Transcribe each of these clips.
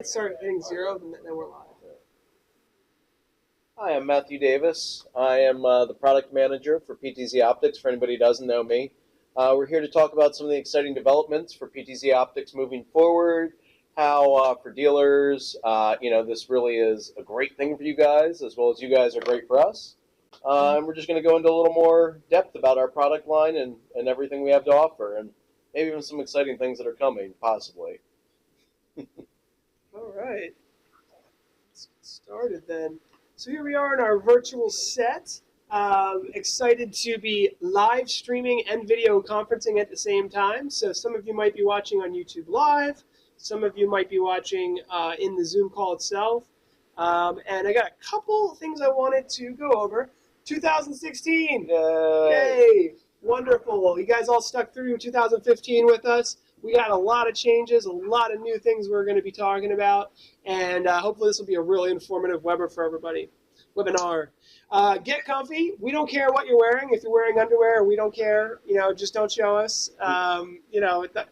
Start hitting 0, then we're live. Hi, I'm Matthew Davis. I am the product manager for PTZOptics, for anybody who doesn't know me. We're here to talk about some of the exciting developments for PTZOptics moving forward, how for dealers, this really is a great thing for you guys, as well as you guys are great for us. And we're just going to go into a little more depth about our product line and everything we have to offer, and maybe even some exciting things that are coming, possibly. All right. Let's get started then. So here we are in our virtual set. Excited to be live streaming and video conferencing at the same time. So some of you might be watching on YouTube Live. Some of you might be watching in the Zoom call itself. And I got a couple things I wanted to go over. 2016! Yay! Wonderful. You guys all stuck through 2015 with us. We got a lot of changes, a lot of new things we're going to be talking about, and hopefully this will be a really informative webinar for everybody. Get comfy. We don't care what you're wearing. If you're wearing underwear, we don't care. Just don't show us.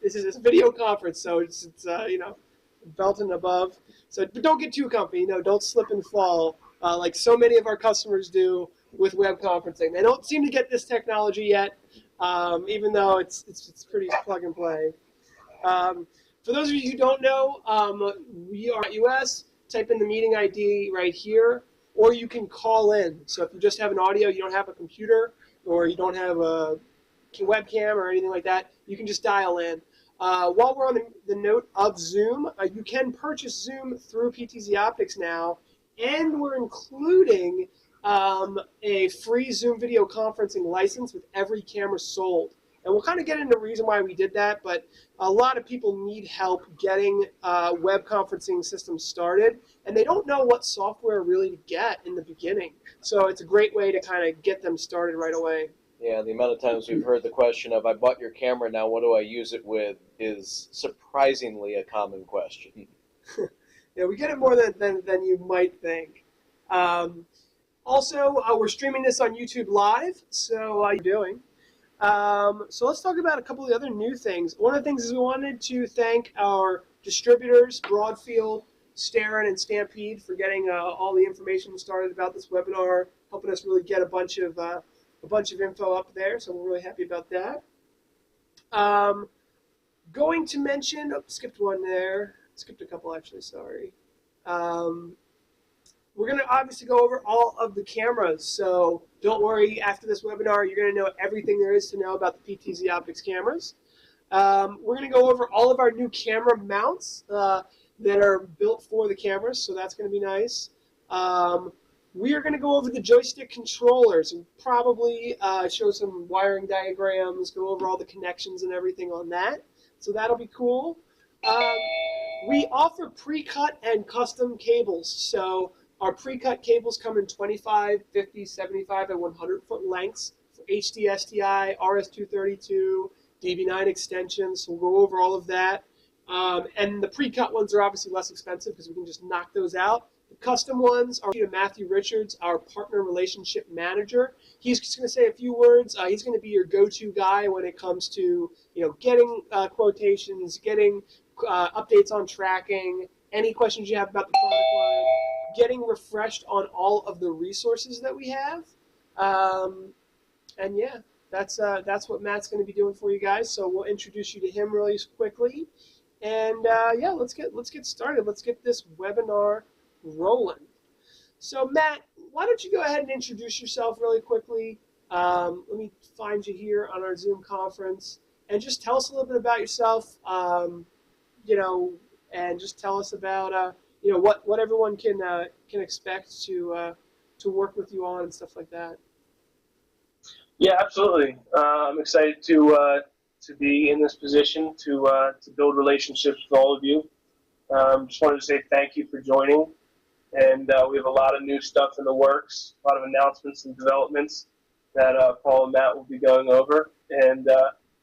This is a video conference, so it's belt and above. So, but don't get too comfy. Don't slip and fall like so many of our customers do with web conferencing. They don't seem to get this technology yet, even though it's pretty plug and play. For those of you who don't know, we are at US. Type in the meeting ID right here, or you can call in. So if you just have an audio, you don't have a computer, or you don't have a webcam or anything like that, you can just dial in. While we're on the note of Zoom, you can purchase Zoom through PTZOptics now, and we're including a free Zoom video conferencing license with every camera sold. And we'll kind of get into the reason why we did that, but a lot of people need help getting web conferencing systems started, and they don't know what software really to get in the beginning. So it's a great way to kind of get them started right away. Yeah, the amount of times we've heard the question of, I bought your camera, now what do I use it with, is surprisingly a common question. Yeah, we get it more than you might think. Also, we're streaming this on YouTube Live, so how you doing? So let's talk about a couple of the other new things. One of the things is we wanted to thank our distributors, Broadfield, Starin, and Stampede, for getting all the information started about this webinar, helping us really get a bunch of info up there. So we're really happy about that. Going to mention, skipped one there. Skipped a couple actually. Sorry. We're going to obviously go over all of the cameras, so don't worry. After this webinar, you're going to know everything there is to know about the PTZOptics cameras. We're going to go over all of our new camera mounts that are built for the cameras, so that's going to be nice. We are going to go over the joystick controllers and probably show some wiring diagrams, go over all the connections and everything on that, so that'll be cool. We offer pre-cut and custom cables, so our pre-cut cables come in 25, 50, 75, and 100-foot lengths for HD-SDI, RS-232, DB9 extensions. So we'll go over all of that. And the pre-cut ones are obviously less expensive because we can just knock those out. The custom ones are to Matthew Richards, our partner relationship manager. He's just going to say a few words. He's going to be your go-to guy when it comes to getting quotations, getting updates on tracking, any questions you have about the product line, getting refreshed on all of the resources that we have, and yeah, that's what Matt's going to be doing for you guys. So we'll introduce you to him really quickly, and yeah, let's get started. Let's get this webinar rolling. So Matt, why don't you go ahead and introduce yourself really quickly? Let me find you here on our Zoom conference, and just tell us a little bit about yourself. And just tell us about what everyone can expect to work with you on and stuff like that. Yeah, absolutely. I'm excited to be in this position to build relationships with all of you. Just wanted to say thank you for joining, and we have a lot of new stuff in the works, a lot of announcements and developments that Paul and Matt will be going over. And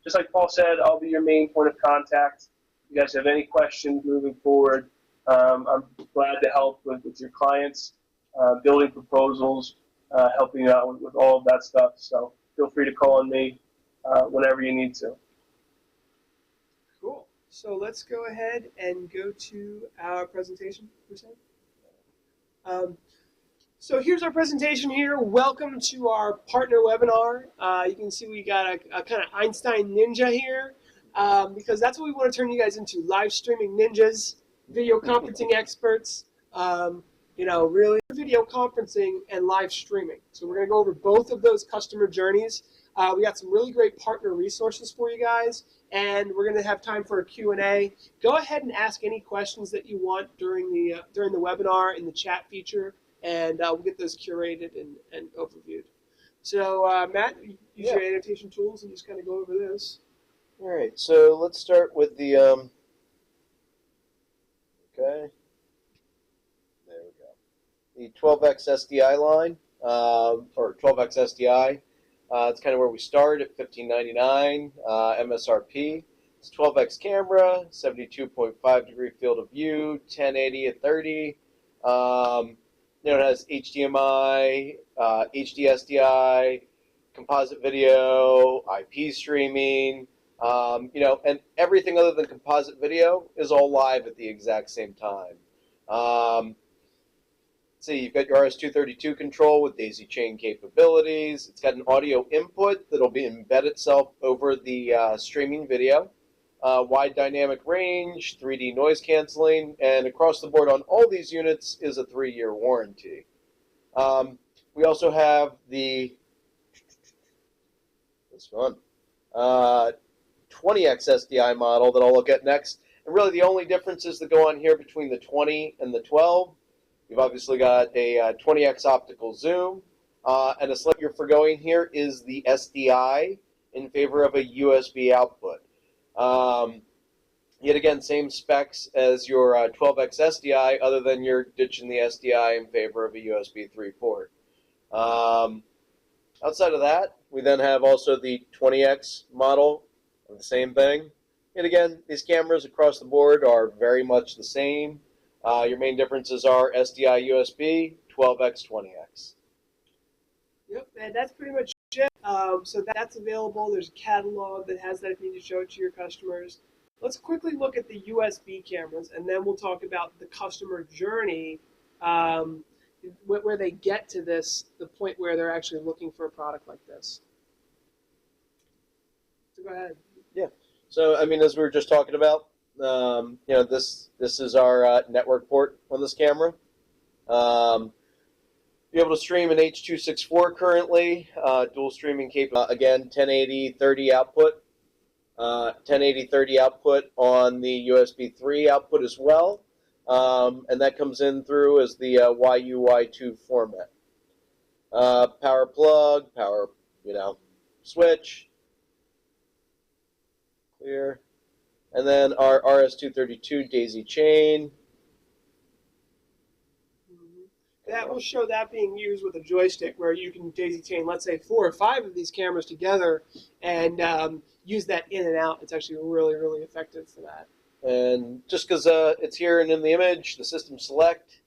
just like Paul said, I'll be your main point of contact. If you guys have any questions moving forward, I'm glad to help with your clients, building proposals, helping you out with all of that stuff. So feel free to call on me whenever you need to. Cool. So let's go ahead and go to our presentation, Hussein. So here's our presentation here. Welcome to our partner webinar. You can see we got a kind of Einstein ninja here because that's what we want to turn you guys into, live streaming ninjas, video conferencing experts, really video conferencing and live streaming. So we're going to go over both of those customer journeys. We got some really great partner resources for you guys, and we're going to have time for a Q&A. Go ahead and ask any questions that you want during the webinar in the chat feature, and we'll get those curated and overviewed. So, Matt, use your annotation tools and just kind of go over this. All right, so let's start with the, okay, there we go. The 12X SDI line, or 12X SDI. It's kind of where we start at $15.99 MSRP. It's 12X camera, 72.5 degree field of view, 1080 at 30. It has HDMI, HD-SDI, composite video, IP streaming, and everything other than composite video is all live at the exact same time. See, you've got your RS-232 control with daisy chain capabilities. It's got an audio input that'll embed itself over the streaming video. Wide dynamic range, 3D noise canceling, and across the board on all these units is a 3-year warranty. We also have this one, 20X SDI model that I'll look at next. And really the only differences that go on here between the 20 and the 12, you've obviously got a 20X optical zoom, and a slight you're forgoing here is the SDI in favor of a USB output. Yet again, same specs as your 12X SDI, other than you're ditching the SDI in favor of a USB 3 port. Outside of that, we then have also the 20X model of the same thing. And again, these cameras across the board are very much the same. Your main differences are SDI USB, 12X, 20X. Yep, and that's pretty much it. So that's available. There's a catalog that has that if you need to show it to your customers. Let's quickly look at the USB cameras, and then we'll talk about the customer journey, where they get to the point where they're actually looking for a product like this. So go ahead. Yeah. So, I mean, as we were just talking about, this is our network port on this camera. Be able to stream in H.264 currently, dual streaming capable. Again, 1080 30 output, 1080 30 output on the USB 3 output as well, and that comes in through as the YUY2 format. Power plug, power, switch, clear, and then our RS-232 daisy chain. That will show that being used with a joystick where you can daisy chain, let's say, 4 or 5 of these cameras together and use that in and out. It's actually really, really effective for that. And just because it's here and in the image, the system select,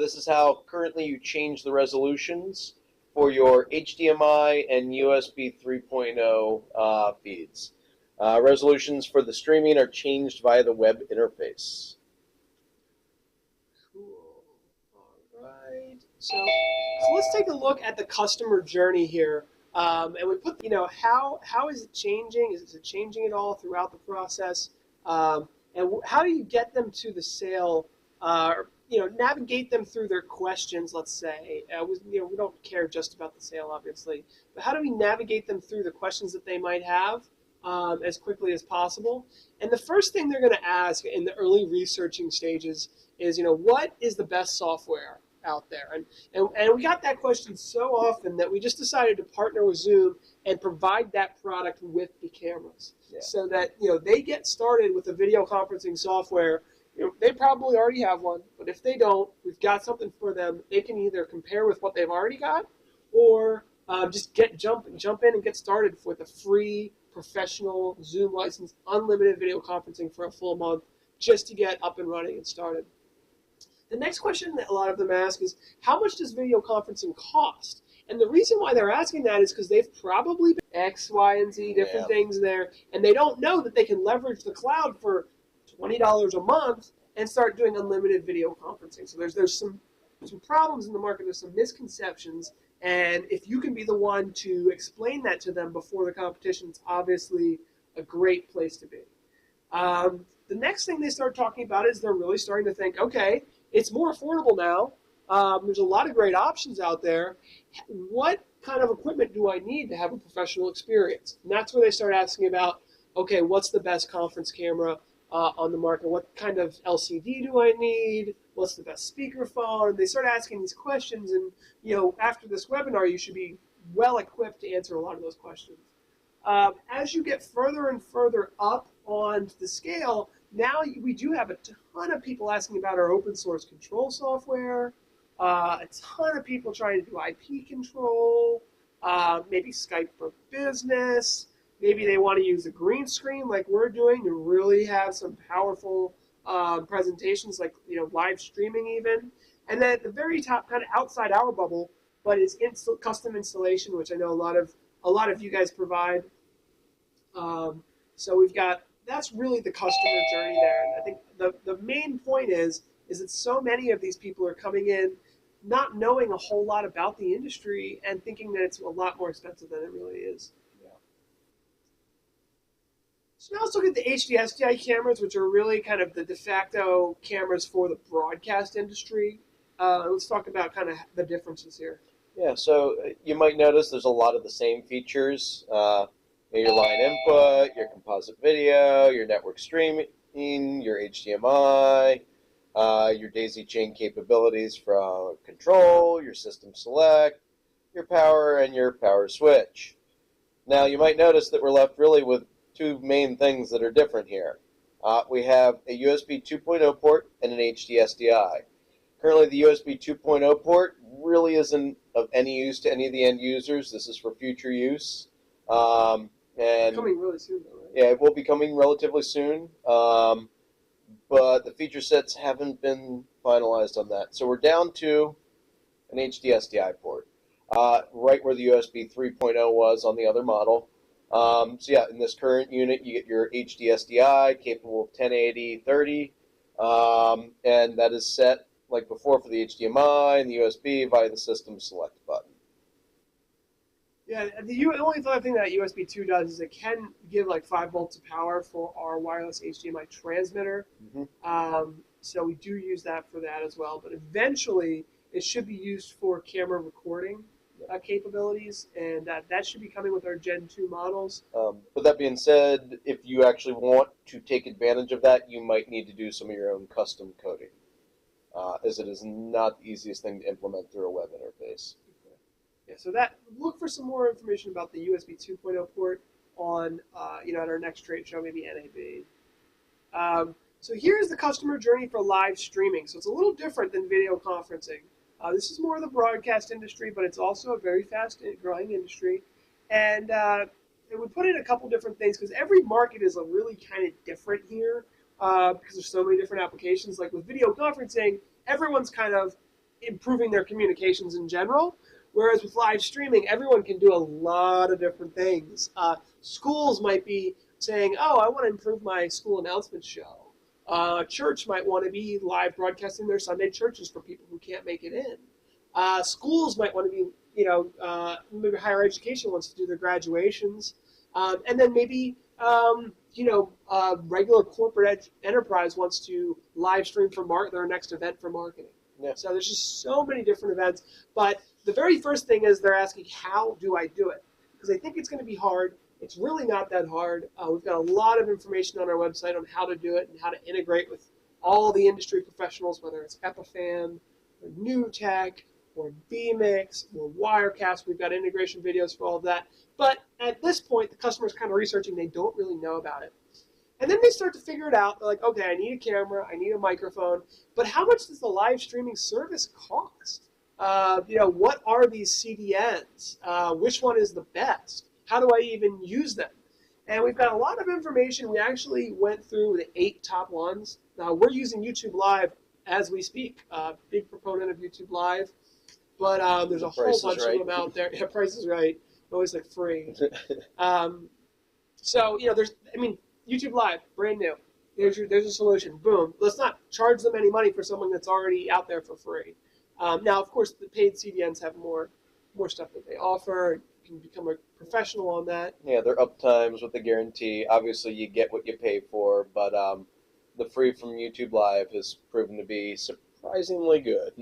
this is how currently you change the resolutions for your HDMI and USB 3.0 feeds. Resolutions for the streaming are changed via the web interface. So let's take a look at the customer journey here, and we put, how is it changing? Is it changing at all throughout the process? And how do you get them to the sale? Navigate them through their questions. Let's say, we don't care just about the sale, obviously, but how do we navigate them through the questions that they might have as quickly as possible? And the first thing they're going to ask in the early researching stages is, what is the best software out there? And we got that question so often that we just decided to partner with Zoom and provide that product with the cameras, so that they get started with the video conferencing software. They probably already have one, but if they don't, we've got something for them. They can either compare with what they've already got, or just jump in and get started with a free professional Zoom license, unlimited video conferencing for a full month, just to get up and running and started. The next question that a lot of them ask is, how much does video conferencing cost? And the reason why they're asking that is because they've probably been X, Y, and Z, different things there, and they don't know that they can leverage the cloud for $20 a month and start doing unlimited video conferencing. So there's some problems in the market. There's some misconceptions. And if you can be the one to explain that to them before the competition, it's obviously a great place to be. The next thing they start talking about is they're really starting to think, okay, it's more affordable now. There's a lot of great options out there. What kind of equipment do I need to have a professional experience? And that's where they start asking about, okay, what's the best conference camera on the market? What kind of LCD do I need? What's the best speakerphone? They start asking these questions, and after this webinar, you should be well equipped to answer a lot of those questions. As you get further and further up on the scale, now we do have a ton of people asking about our open source control software, a ton of people trying to do IP control, maybe Skype for Business, maybe they want to use a green screen like we're doing to really have some powerful presentations like live streaming even. And then at the very top, kind of outside our bubble, but it's custom installation, which I know a lot of you guys provide. So that's really the customer journey there. And I think the main point is that so many of these people are coming in not knowing a whole lot about the industry and thinking that it's a lot more expensive than it really is. Yeah. So now let's look at the HD-SDI cameras, which are really kind of the de facto cameras for the broadcast industry. Let's talk about kind of the differences here. Yeah, so you might notice there's a lot of the same features. Your line input, your composite video, your network streaming, your HDMI, your daisy chain capabilities from control, your system select, your power, and your power switch. Now you might notice that we're left really with two main things that are different here. We have a USB 2.0 port and an HD-SDI. Currently the USB 2.0 port really isn't of any use to any of the end users. This is for future use. And coming really soon, though, right? Yeah, it will be coming relatively soon, but the feature sets haven't been finalized on that. So we're down to an HD-SDI port, right where the USB 3.0 was on the other model. So yeah, in this current unit, you get your HD-SDI capable of 1080, 30, and that is set like before for the HDMI and the USB via the system select button. Yeah, the only other thing that USB 2 does is it can give like 5 volts of power for our wireless HDMI transmitter. Mm-hmm. So we do use that for that as well. But eventually, it should be used for camera recording capabilities, and that should be coming with our Gen 2 models. With that being said, if you actually want to take advantage of that, you might need to do some of your own custom coding, as it is not the easiest thing to implement through a web interface. Yeah, so look for some more information about the USB 2.0 port on, at our next trade show, maybe NAB. So here's the customer journey for live streaming. So it's a little different than video conferencing. This is more of the broadcast industry, but it's also a very fast growing industry. And we put in a couple different things because every market is really kind of different here because there's so many different applications. Like with video conferencing, everyone's kind of improving their communications in general. Whereas with live streaming, everyone can do a lot of different things. Schools might be saying, oh, I want to improve my school announcement show. A church might want to be live broadcasting their Sunday churches for people who can't make it in. Schools might want to be, maybe higher education wants to do their graduations. And then maybe, regular corporate enterprise wants to live stream for their next event for marketing. Yeah. So there's just so many different events. But the very first thing is they're asking, how do I do it? Because they think it's going to be hard. It's really not that hard. We've got a lot of information on our website on how to do it and how to integrate with all the industry professionals, whether it's Epiphan, or NewTek, or vMix, or Wirecast. We've got integration videos for all of that. But at this point, the customer's kind of researching. They don't really know about it. And then they start to figure it out. They're like, okay, I need a camera, I need a microphone, but how much does the live streaming service cost? What are these CDNs? Which one is the best? How do I even use them? And we've got a lot of information. We actually went through the 8 top ones. Now, we're using YouTube Live as we speak. Big proponent of YouTube Live. But there's a whole bunch of them out there. Yeah, Price is Right. Always like free. So, YouTube Live, brand new. There's a solution. Boom. Let's not charge them any money for something that's already out there for free. Now, of course, the paid CDNs have more stuff that they offer. You can become a professional on that. Yeah, their uptimes with the guarantee. Obviously, you get what you pay for, but the free from YouTube Live has proven to be surprisingly good.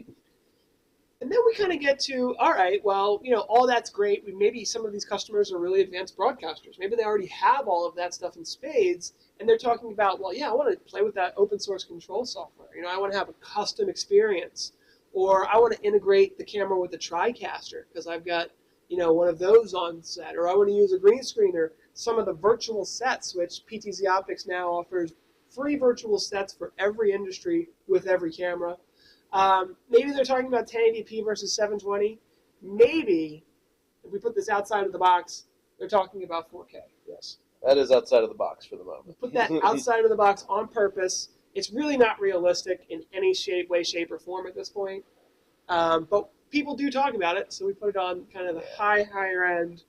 And then we kind of get to, all right, well, all that's great. Maybe some of these customers are really advanced broadcasters. Maybe they already have all of that stuff in spades, and they're talking about, well, yeah, I want to play with that open source control software. I want to have a custom experience, or I want to integrate the camera with the TriCaster because I've got, one of those on set, or I want to use a green screen or some of the virtual sets, which PTZOptics now offers free virtual sets for every industry with every camera. Maybe they're talking about 1080p versus 720. Maybe, if we put this outside of the box, they're talking about 4K. Yes, that is outside of the box for the moment. Put that outside of the box on purpose. It's really not realistic in any way, shape, or form at this point. But people do talk about it, so we put it on kind of the higher end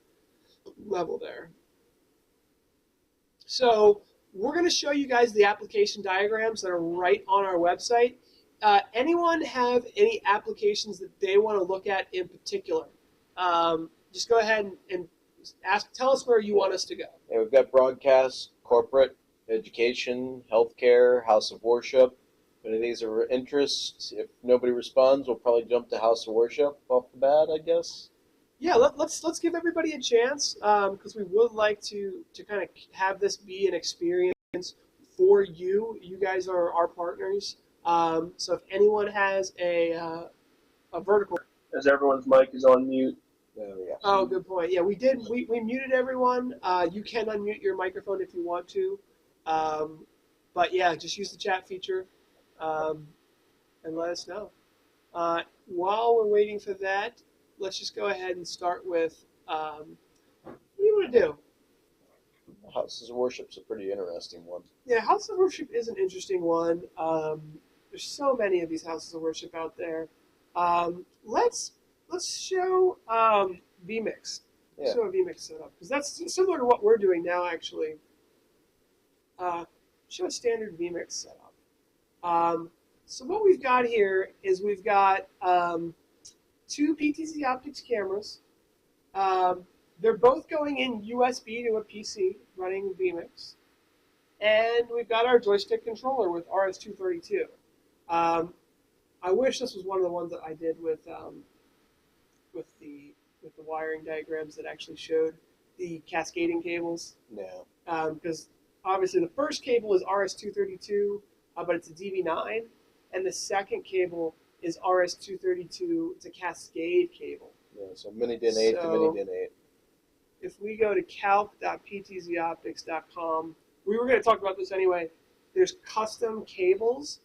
level there. So we're going to show you guys the application diagrams that are right on our website. Anyone have any applications that they want to look at in particular? Just go ahead and tell us where you want us to go. Yeah, we've got broadcast, corporate, education, healthcare, house of worship. If any of these are of interest, if nobody responds, we'll probably jump to house of worship off the bat, I guess. Yeah, let's give everybody a chance because we would like to kind of have this be an experience for you. You guys are our partners. So if anyone has a vertical, As everyone's mic is on mute. Yeah. Oh, good point. Yeah, we did. We muted everyone. You can unmute your microphone if you want to. But yeah, just use the chat feature and let us know. While we're waiting for that, let's just go ahead and start with what do you want to do? Houses of worship's a pretty interesting one. Yeah, House of Worship is an interesting one. There's so many of these houses of worship out there. Let's show vMix. Yeah. Show a vMix setup because that's similar to what we're doing now. Actually, show a standard vMix setup. So what we've got here is we've got two PTZOptics cameras. They're both going in USB to a PC running vMix. And we've got our joystick controller with RS-232. I wish this was one of the ones that I did with the wiring diagrams that actually showed the cascading cables. No. Because obviously the first cable is RS-232, but it's a DV9, and the second cable is RS-232. It's a cascade cable. Yeah, so mini-DIN 8 to mini-DIN 8. If we go to calc.ptzoptics.com, we were going to talk about this anyway. There's custom cables.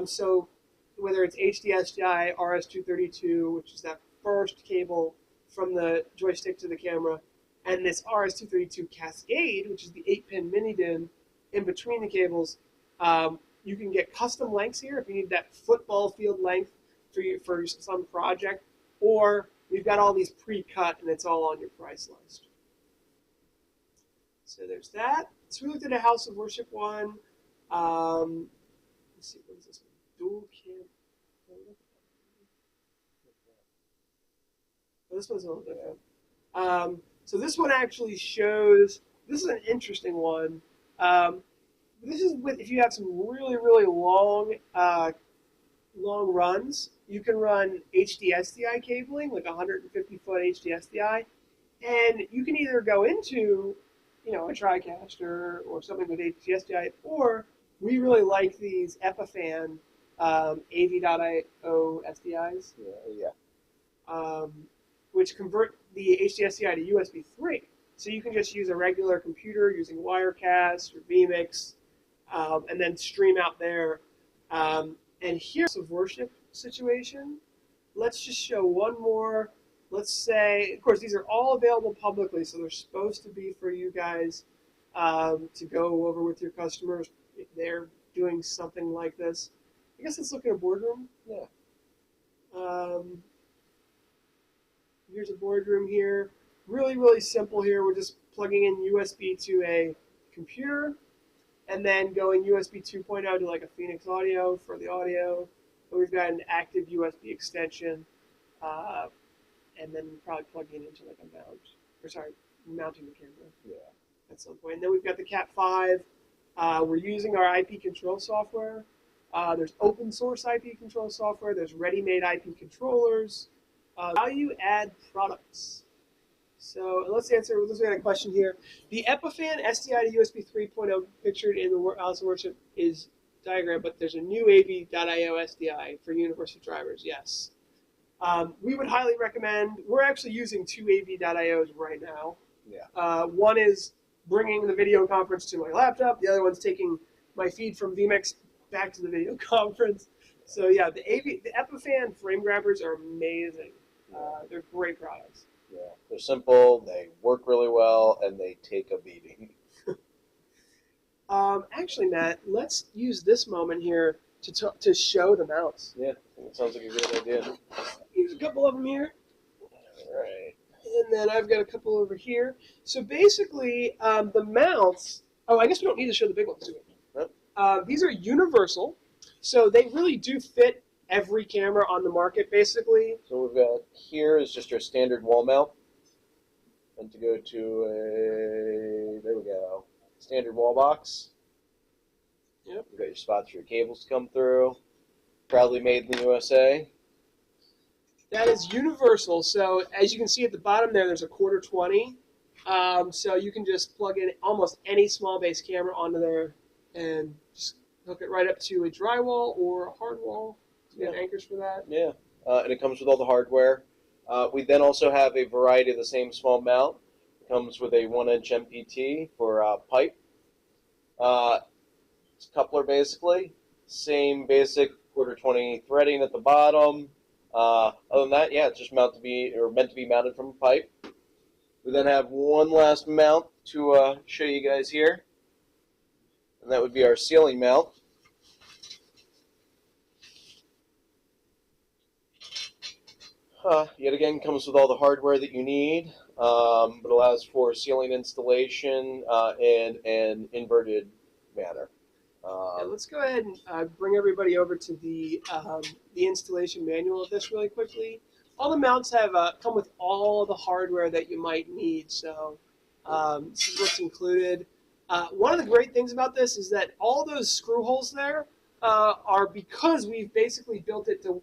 So whether it's HD-SDI, RS-232, which is that first cable from the joystick to the camera, and this RS-232 Cascade, which is the 8-pin mini-DIN in between the cables, you can get custom lengths here if you need that football field length for some project, or we've got all these pre-cut and it's all on your price list. So there's that. So we looked at a House of Worship one. Let's see, what is this one? Dual cam. Oh, this one's a little different. So this one actually shows, this is an interesting one. This is with, if you have some really, really long runs, you can run HD-SDI cabling, like 150-foot HD-SDI, and you can either go into, a TriCaster or something with HD-SDI, or we really like these Epiphan AV.IO SDIs, which convert the HD-SDI to USB 3. So you can just use a regular computer using Wirecast or vMix, and then stream out there. And here's a worship situation. Let's just show one more. Let's say, of course, these are all available publicly, so they're supposed to be for you guys to go over with your customers if they're doing something like this. I guess let's look at a boardroom. Yeah. Here's a boardroom here. Really, really simple here. We're just plugging in USB to a computer. and then going USB 2.0 to like a Phoenix Audio for the audio. And we've got an active USB extension, and then probably plugging into like a mount, or sorry, mounting the camera at some point. And then we've got the Cat 5. We're using our IP control software. There's open source IP control software. There's ready-made IP controllers. Value-add products. So let's get a question here. The Epiphan SDI to USB 3.0 pictured in the Alice in Worship is diagram, but there's a new AV.io SDI for universal drivers. Yes. We would highly recommend. We're actually using two AV.ios right now. Yeah. One is bringing the video conference to my laptop. The other one's taking my feed from vMix back to the video conference. So yeah, the Epiphan frame grabbers are amazing. They're great products. Yeah, they're simple, they work really well, and they take a beating. Actually, Matt, let's use this moment here to show the mounts. Yeah, I think it sounds like a great idea. Use a couple of them here. All right. And then I've got a couple over here. So basically, the mounts, I guess we don't need to show the big ones, do we? Nope. These are universal, so they really do fit every camera on the market, basically. So we've got here is just our standard wall mount. And to go to there we go, standard wall box. Yep. You've got your spots for your cables to come through. Proudly made in the USA. That is universal. So as you can see at the bottom there's a 1/4-20. So you can just plug in almost any small base camera onto there and just hook it right up to a drywall or a hard wall. You got anchors for that. Yeah, and it comes with all the hardware. We then also have a variety of the same small mount. It comes with a 1-inch MPT for pipe. It's a coupler basically. Same basic 1/4-20 threading at the bottom. Other than that, yeah, it's just meant to be mounted from a pipe. We then have one last mount to show you guys here, and that would be our ceiling mount. Yet again, comes with all the hardware that you need, but allows for ceiling installation in an inverted manner. Let's go ahead and bring everybody over to the installation manual of this really quickly. All the mounts have come with all the hardware that you might need, so this is what's included. One of the great things about this is that all those screw holes there are because we've basically built it to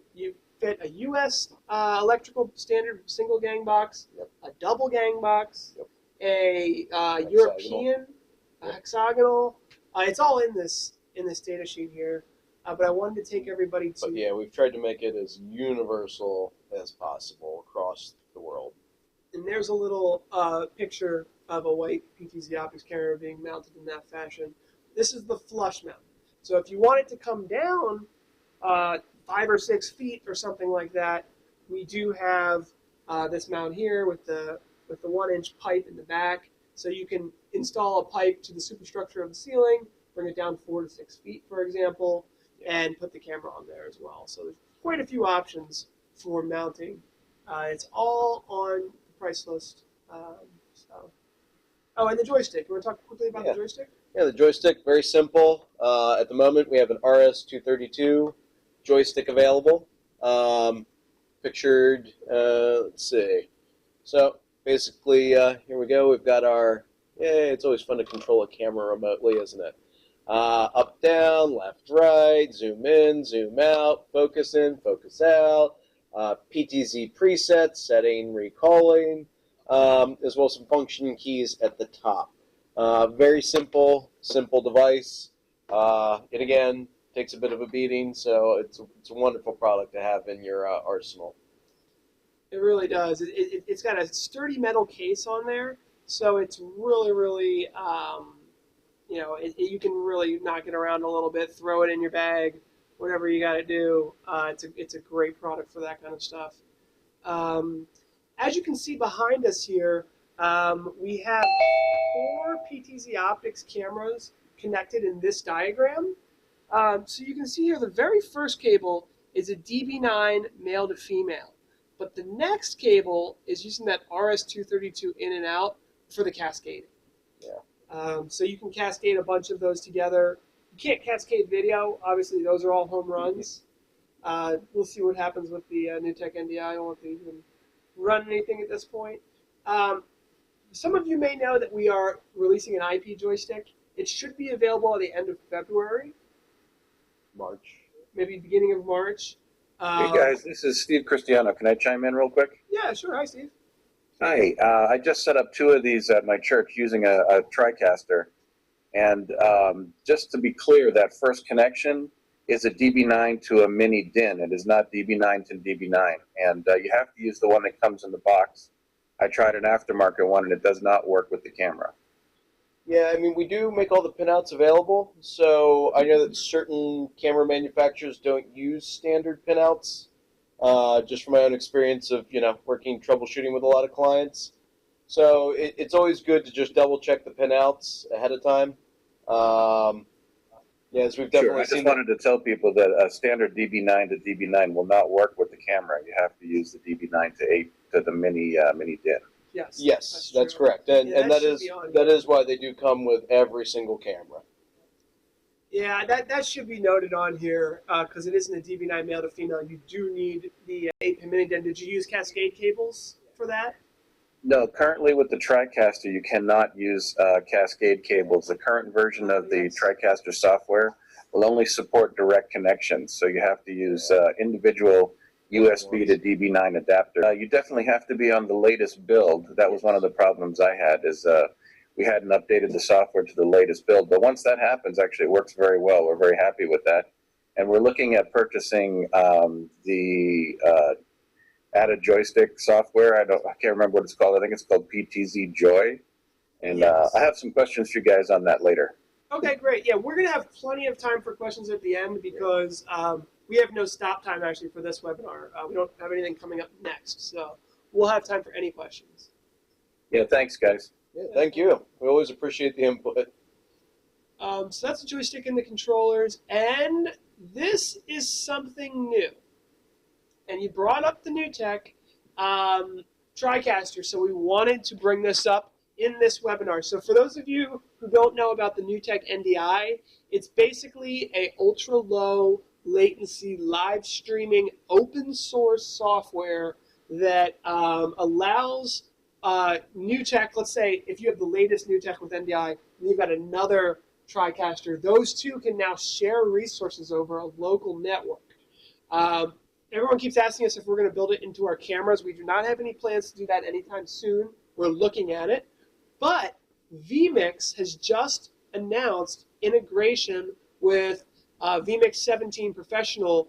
fit a U.S. Electrical standard single gang box, a double gang box, a European hexagonal. It's all in this data sheet here, but I wanted to take everybody to. But yeah, we've tried to make it as universal as possible across the world. And there's a little picture of a white PTZOptics camera being mounted in that fashion. This is the flush mount. So if you want it to come down 5 or 6 feet or something like that, we do have this mount here with the 1-inch pipe in the back. So you can install a pipe to the superstructure of the ceiling, bring it down 4 to 6 feet, for example, and put the camera on there as well. So there's quite a few options for mounting. It's all on the price list. Oh, and the joystick. You want to talk quickly about the joystick? Yeah, the joystick, very simple. At the moment, we have an RS-232 joystick available. Pictured, let's see. So basically, here we go. We've got our, it's always fun to control a camera remotely, isn't it? Up, down, left, right, zoom in, zoom out, focus in, focus out, PTZ presets, setting, recalling, as well as some function keys at the top. Very simple device. It again takes a bit of a beating, so it's a wonderful product to have in your arsenal. It really does. It's got a sturdy metal case on there, so it's really, you can really knock it around a little bit, throw it in your bag, whatever you got to do. It's a great product for that kind of stuff. As you can see behind us here, we have 4 PTZOptics cameras connected in this diagram. So you can see here the very first cable is a DB9 male to female. But the next cable is using that RS-232 in and out for the cascading. Yeah. So you can cascade a bunch of those together. You can't cascade video. Obviously, those are all home runs. We'll see what happens with the NewTek NDI. I don't want to even run anything at this point. Some of you may know that we are releasing an IP joystick. It should be available at the end of February. March. Maybe beginning of March. Hey guys, this is Steve Cristiano. Can I chime in real quick? Yeah, sure. Hi, Steve. Hi. I just set up 2 of these at my church using a TriCaster. And just to be clear, that first connection is a DB9 to a mini DIN. It is not DB9 to DB9. And you have to use the one that comes in the box. I tried an aftermarket one, and it does not work with the camera. Yeah, I mean, we do make all the pinouts available, so I know that certain camera manufacturers don't use standard pinouts, just from my own experience of, working troubleshooting with a lot of clients. So it's always good to just double-check the pinouts ahead of time. Yes, we've definitely I just wanted to tell people that a standard DB9 to DB9 will not work with the camera. You have to use the DB9 to 8 to the mini DIN. Yes, that's correct, and that is why they do come with every single camera. Yeah, that should be noted on here because it isn't a DB9 male to female. You do need the 8-pin mini DIN. Did you use cascade cables for that? No, currently with the TriCaster, you cannot use cascade cables. The current version of the TriCaster software will only support direct connections, so you have to use individual USB to DB9 adapter. You definitely have to be on the latest build. That was one of the problems I had, is we hadn't updated the software to the latest build. But once that happens, actually it works very well. We're very happy with that. And we're looking at purchasing the added joystick software. I can't remember what it's called. I think it's called PTZOptics. And I have some questions for you guys on that later. Okay, great. Yeah, we're going to have plenty of time for questions at the end because we have no stop time actually for this webinar. We don't have anything coming up next, so we'll have time for any questions. Yeah, thanks, guys. Yeah, thank you. We always appreciate the input. So that's the joystick and the controllers, and this is something new. And you brought up the NewTek TriCaster, so we wanted to bring this up in this webinar. So for those of you who don't know about the NewTek NDI, it's basically a ultra-low latency live streaming open source software that allows NewTek, let's say if you have the latest NewTek with NDI and you've got another TriCaster, those two can now share resources over a local network. Everyone keeps asking us if we're going to build it into our cameras. We do not have any plans to do that anytime soon. We're looking at it. But vMix has just announced integration with vMix 17 Professional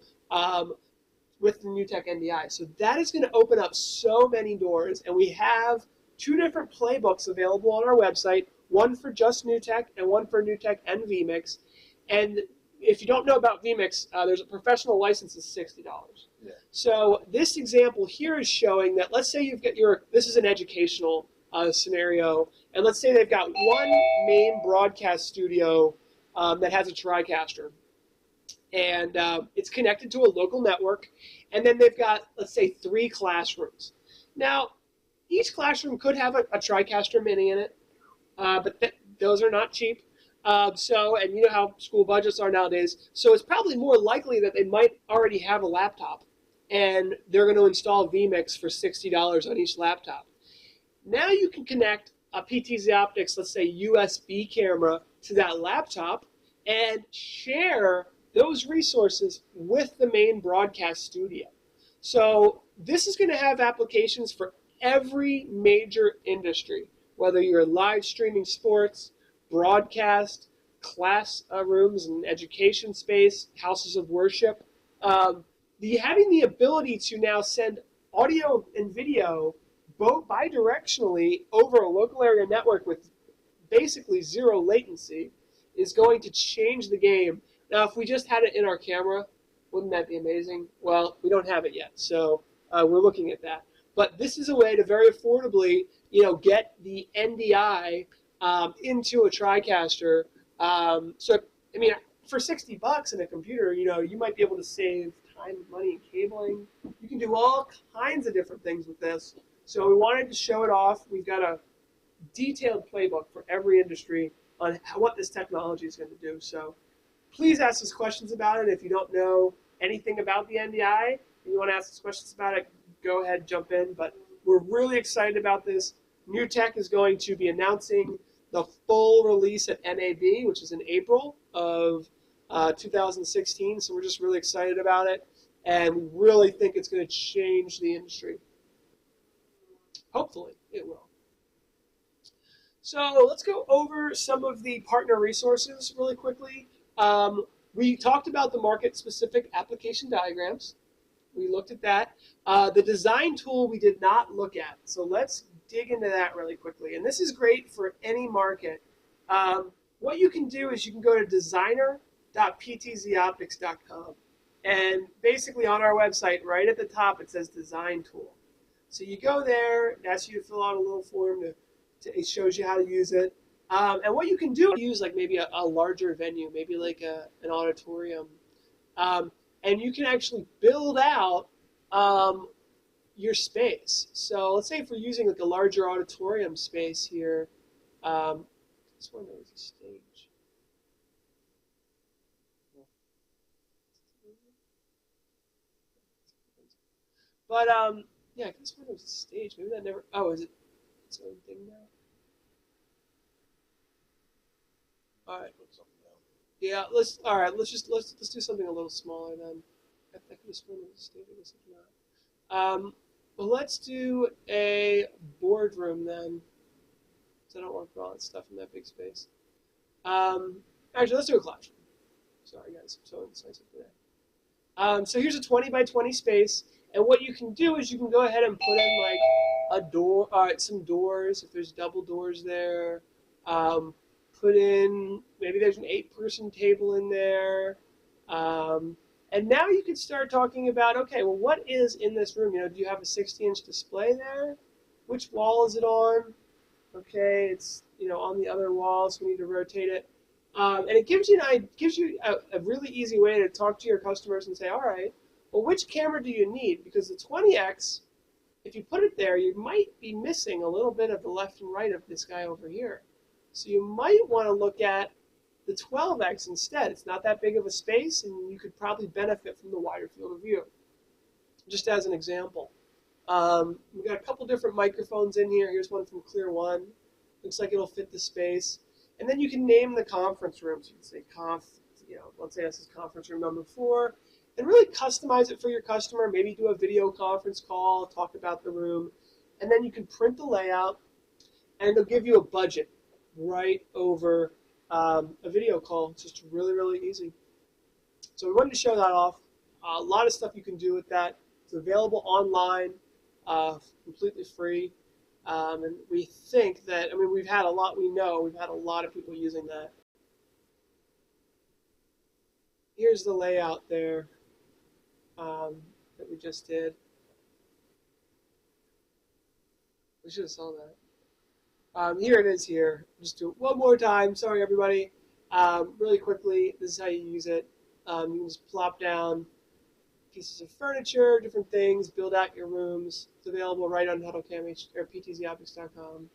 with the NewTek NDI. So that is going to open up so many doors. And we have 2 different playbooks available on our website, one for just NewTek and one for NewTek and vMix. And if you don't know about vMix, there's a professional license is $60. Yeah. So this example here is showing that, let's say you've got this is an educational scenario, and let's say they've got one main broadcast studio that has a TriCaster, and it's connected to a local network, and then they've got, let's say, 3 classrooms. Now, each classroom could have a TriCaster Mini in it, but those are not cheap. And you know how school budgets are nowadays, so it's probably more likely that they might already have a laptop, and they're going to install vMix for $60 on each laptop. Now you can connect a PTZOptics, let's say USB camera, to that laptop and share those resources with the main broadcast studio. So this is going to have applications for every major industry, whether you're live streaming sports, broadcast, class rooms and education space, houses of worship. Having the ability to now send audio and video both bidirectionally over a local area network with basically 0 latency is going to change the game. Now, if we just had it in our camera, wouldn't that be amazing? Well, we don't have it yet, so we're looking at that. But this is a way to very affordably, get the NDI into a TriCaster. For $60 in a computer, you might be able to save time, money, and cabling. You can do all kinds of different things with this. So we wanted to show it off. We've got a detailed playbook for every industry on what this technology is going to do. So please ask us questions about it. If you don't know anything about the NDI and you want to ask us questions about it, go ahead, jump in. But we're really excited about this. NewTek is going to be announcing the full release at NAB, which is in April of 2016. So we're just really excited about it. And we really think it's going to change the industry. Hopefully, it will. So let's go over some of the partner resources really quickly. We talked about the market-specific application diagrams. We looked at that. The design tool we did not look at. So let's dig into that really quickly. And this is great for any market. What you can do is you can go to designer.ptzoptics.com. And basically on our website, right at the top, it says design tool. So you go there, it asks you to fill out a little form. It shows you how to use it. And what you can do is use like maybe a larger venue, maybe like an auditorium. And you can actually build out your space. So let's say if we're using like a larger auditorium space here, this one there was a stage. But yeah, I guess one was a stage. Maybe that never. Oh, is it its own thing now? All right. Yeah, let's do something a little smaller then. I could have sworn it was a stage. I guess it's not. Well, let's do a boardroom then. Because I don't want to put all that stuff in that big space. Actually, let's do a classroom. Sorry, guys. I'm so indecisive today. So here's a 20 by 20 space. And what you can do is you can go ahead and put in like a door, some doors, if there's double doors there. Put in, maybe there's an 8-person table in there. And now you can start talking about, okay, well, what is in this room? You know, do you have a 60-inch display there? Which wall is it on? Okay, it's, you know, on the other wall, so we need to rotate it. And it gives you a really easy way to talk to your customers and say, all right, well, which camera do you need? Because the 20X, if you put it there, you might be missing a little bit of the left and right of this guy over here. So you might want to look at the 12X instead. It's not that big of a space, and you could probably benefit from the wider field of view. Just as an example. We've got a couple different microphones in here. Here's one from Clear One. Looks like it'll fit the space. And then you can name the conference room. So you can say let's say this is conference room number 4. And really customize it for your customer. Maybe do a video conference call, talk about the room. And then you can print the layout, and it'll give you a budget right over a video call. It's just really, really easy. So we wanted to show that off. A lot of stuff you can do with that. It's available online, completely free. And we think that, I mean, we've had a lot of people using that. Here's the layout there that we just did. We should have saw that. Here it is here. Just do it one more time. Sorry, everybody. Really quickly, this is how you use it. You can just plop down pieces of furniture, different things, build out your rooms. It's available right on HuddleCam or PTZOptics.com.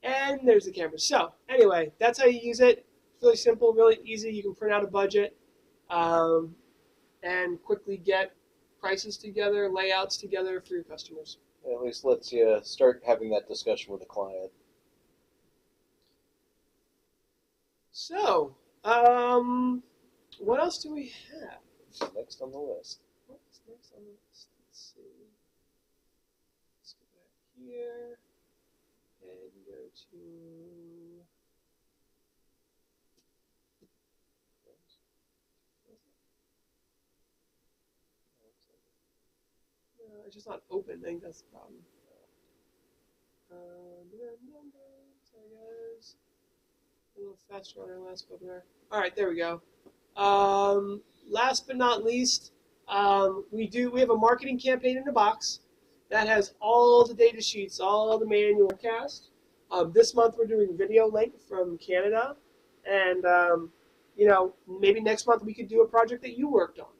And there's the camera. So anyway, that's how you use it. It's really simple, really easy. You can print out a budget and quickly get prices together, layouts together for your customers. At least lets you start having that discussion with the client. So, what else do we have? Next on the list. What's next on the list? Let's see. Let's go back here and go to... It's just not open. I think that's the problem. Sorry, guys. A little faster on our last webinar. All right, there we go. Last but not least, we have a marketing campaign in a box that has all the data sheets, all the manual cast. This month we're doing Video Link from Canada, and maybe next month we could do a project that you worked on.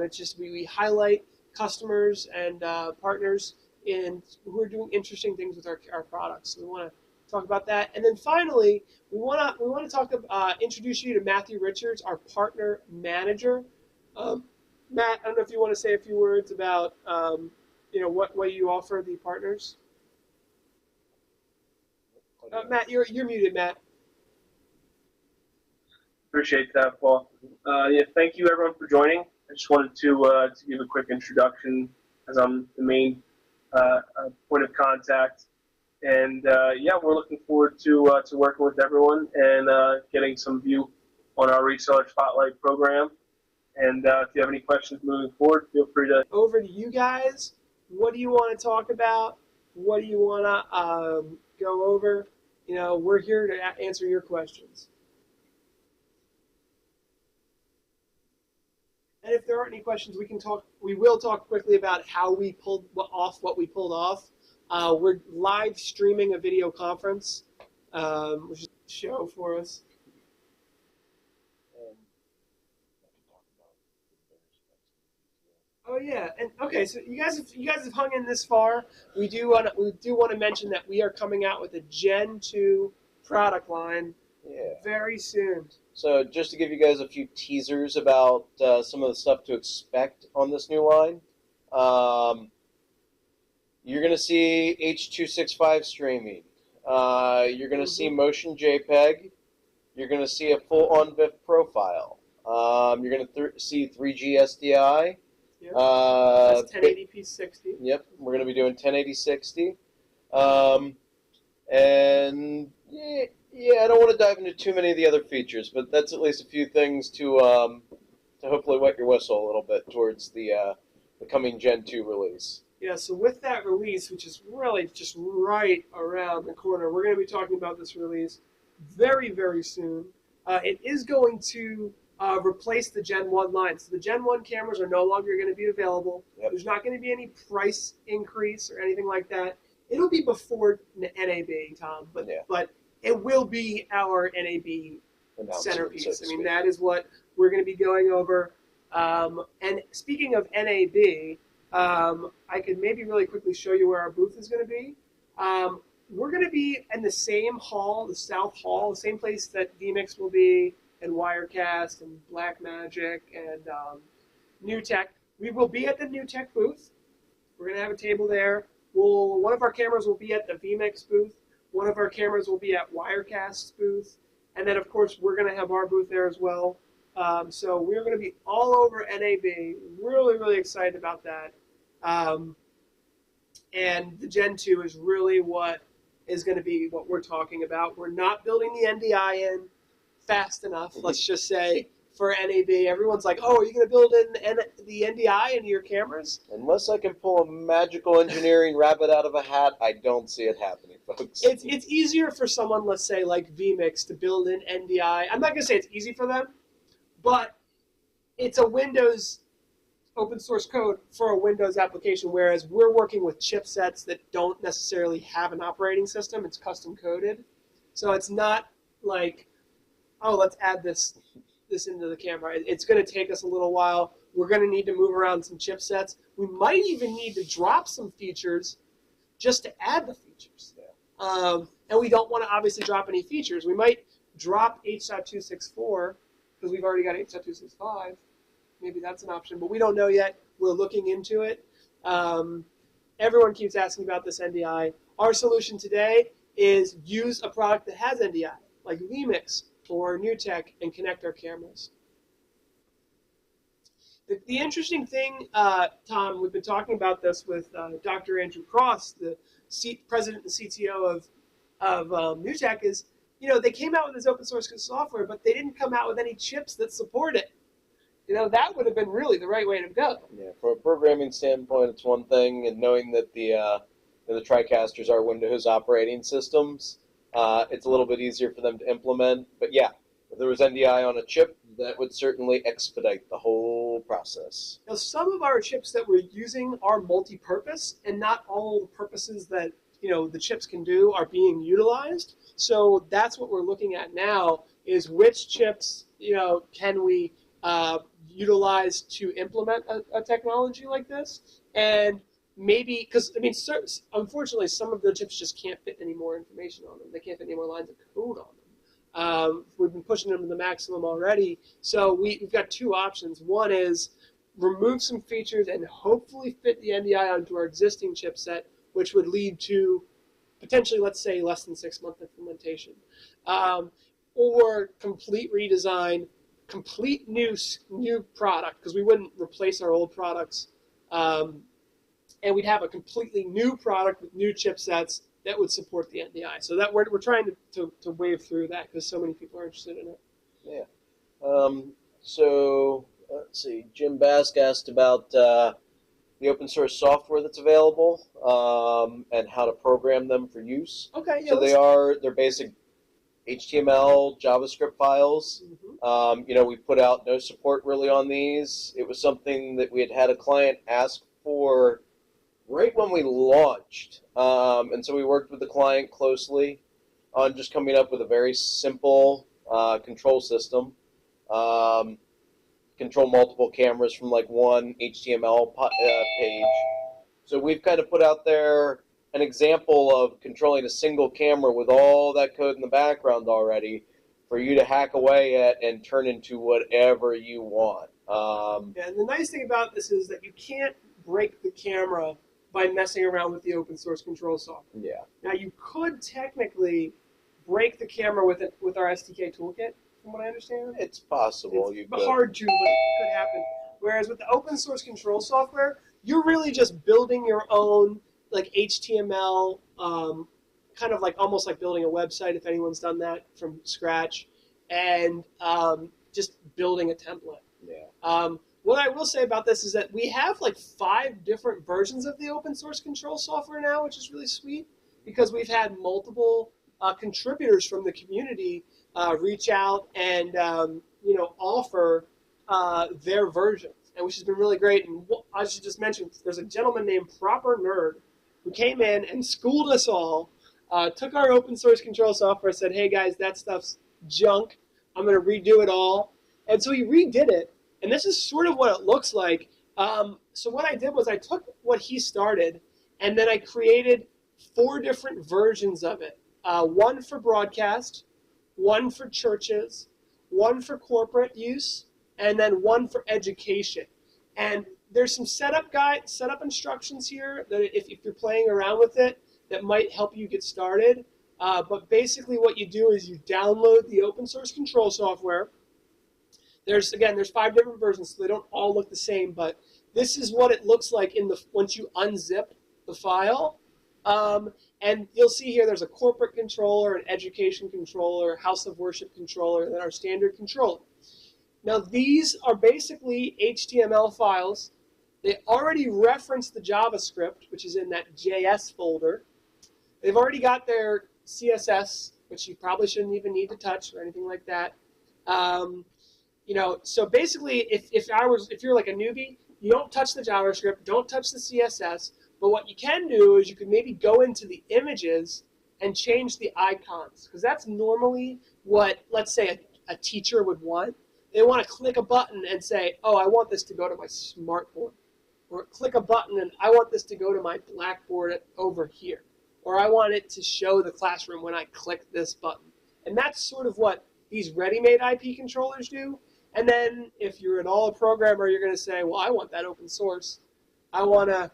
It's just we highlight customers and partners who are doing interesting things with our products. So we want to talk about that. And then finally, we want to introduce you to Matthew Richards, our partner manager. Matt, I don't know if you want to say a few words about what you offer the partners. Matt, you're muted, Matt. Appreciate that, Paul. Yeah, thank you everyone for joining. I just wanted to give a quick introduction as I'm the main point of contact. And yeah, we're looking forward to working with everyone and getting some view on our reseller spotlight program. And if you have any questions moving forward, feel free to. Over to you guys. What do you want to talk about? What do you want to go over? We're here to answer your questions. And if there aren't any questions, we will talk quickly about how we pulled off what we pulled off. We're live streaming a video conference, which is a show for us. Oh yeah, and okay, so you guys have hung in this far. We do want to mention that we are coming out with a Gen 2 product line very soon. So just to give you guys a few teasers about some of the stuff to expect on this new line, you're going to see H.265 streaming. You're going to see motion JPEG. You're going to see a full on-VIF profile. You're going to see 3G SDI. Yep. That's 1080p 60. Yep, we're going to be doing 1080 60. And yeah, I don't want to dive into too many of the other features, but that's at least a few things to hopefully wet your whistle a little bit towards the coming Gen 2 release. Yeah, so with that release, which is really just right around the corner, we're going to be talking about this release very, very soon. It is going to replace the Gen 1 line. So the Gen 1 cameras are no longer going to be available. Yep. There's not going to be any price increase or anything like that. It'll be before NAB, Tom, but it will be our NAB centerpiece. I mean, that is what we're going to be going over. And speaking of NAB, I could maybe really quickly show you where our booth is going to be. We're going to be in the same hall, the South Hall, the same place that vMix will be, and Wirecast, and Blackmagic, and NewTek. We will be at the NewTek booth. We're going to have a table there. One of our cameras will be at the vMix booth. One of our cameras will be at Wirecast's booth. And then, of course, we're going to have our booth there as well. So we're going to be all over NAB. Really, really excited about that. And the Gen 2 is really what is going to be what we're talking about. We're not building the NDI in fast enough, let's just say, for NAB. Everyone's like, oh, are you going to build in the NDI into your cameras? Unless I can pull a magical engineering rabbit out of a hat, I don't see it happening, folks. It's easier for someone, let's say, like vMix to build in NDI. I'm not going to say it's easy for them, but it's a Windows open source code for a Windows application, whereas we're working with chipsets that don't necessarily have an operating system. It's custom coded. So it's not like, oh, let's add this into the camera. It's going to take us a little while. We're going to need to move around some chipsets. We might even need to drop some features just to add the features. Yeah. And we don't want to obviously drop any features. We might drop H.264 because we've already got H.265. Maybe that's an option, but we don't know yet. We're looking into it. Everyone keeps asking about this NDI. Our solution today is use a product that has NDI, like vMix or NewTek, and connect our cameras. The interesting thing, Tom, we've been talking about this with Dr. Andrew Cross, the president and CTO of NewTek, is, they came out with this open source software, but they didn't come out with any chips that support it. That would have been really the right way to go. Yeah, from a programming standpoint, it's one thing, and knowing that the TriCasters are Windows operating systems, it's a little bit easier for them to implement. But yeah, if there was NDI on a chip, that would certainly expedite the whole process. Now, some of our chips that we're using are multi-purpose, and not all the purposes that the chips can do are being utilized. So that's what we're looking at now: is which chips can we utilize to implement a technology like this, and maybe, because I mean, unfortunately, some of the chips just can't fit any more information on them. They can't fit any more lines of code on them. We've been pushing them to the maximum already. So we've got two options. One is remove some features and hopefully fit the NDI onto our existing chipset, which would lead to potentially, let's say, less than 6-month implementation. Or complete redesign, complete new product, because we wouldn't replace our old products. And we'd have a completely new product with new chipsets that would support the NDI. So that we're trying to wave through that because so many people are interested in it. Yeah. So let's see. Jim Bask asked about the open source software that's available and how to program them for use. Okay. Yeah, so they're basic HTML, JavaScript files. Mm-hmm. We put out no support really on these. It was something that we had a client ask for right when we launched. And so we worked with the client closely on just coming up with a very simple control system. Control multiple cameras from like one HTML page. So we've kind of put out there an example of controlling a single camera with all that code in the background already for you to hack away at and turn into whatever you want. Yeah, and the nice thing about this is that you can't break the camera by messing around with the open source control software. Yeah. Now you could technically break the camera with our SDK toolkit, from what I understand. It's possible. It's hard to, but it could happen. Whereas with the open source control software, you're really just building your own like HTML, kind of like almost like building a website if anyone's done that from scratch, and just building a template. Yeah. What I will say about this is that we have like 5 different versions of the open source control software now, which is really sweet because we've had multiple contributors from the community reach out and offer their versions, and which has been really great. And I should just mention, there's a gentleman named Proper Nerd who came in and schooled us all, took our open source control software, said, "Hey guys, that stuff's junk. I'm going to redo it all." And so he redid it. And this is sort of what it looks like. So what I did was I took what he started, and then I created 4 different versions of it. One for broadcast, one for churches, one for corporate use, and then one for education. And there's some setup instructions here that if you're playing around with it, that might help you get started. But basically what you do is you download the open source control software. There's 5 different versions, so they don't all look the same, but this is what it looks like once you unzip the file. And you'll see here there's a corporate controller, an education controller, house of worship controller, and then our standard controller. Now these are basically HTML files. They already reference the JavaScript, which is in that JS folder. They've already got their CSS, which you probably shouldn't even need to touch or anything like that. So basically, if you're like a newbie, you don't touch the JavaScript, don't touch the CSS, but what you can do is you can maybe go into the images and change the icons, because that's normally what, let's say, a teacher would want. They want to click a button and say, "Oh, I want this to go to my smartboard," or click a button and I want this to go to my Blackboard over here, or I want it to show the classroom when I click this button. And that's sort of what these ready-made IP controllers do. And then if you're at all a programmer, you're going to say, "Well, I want that open source. I want to,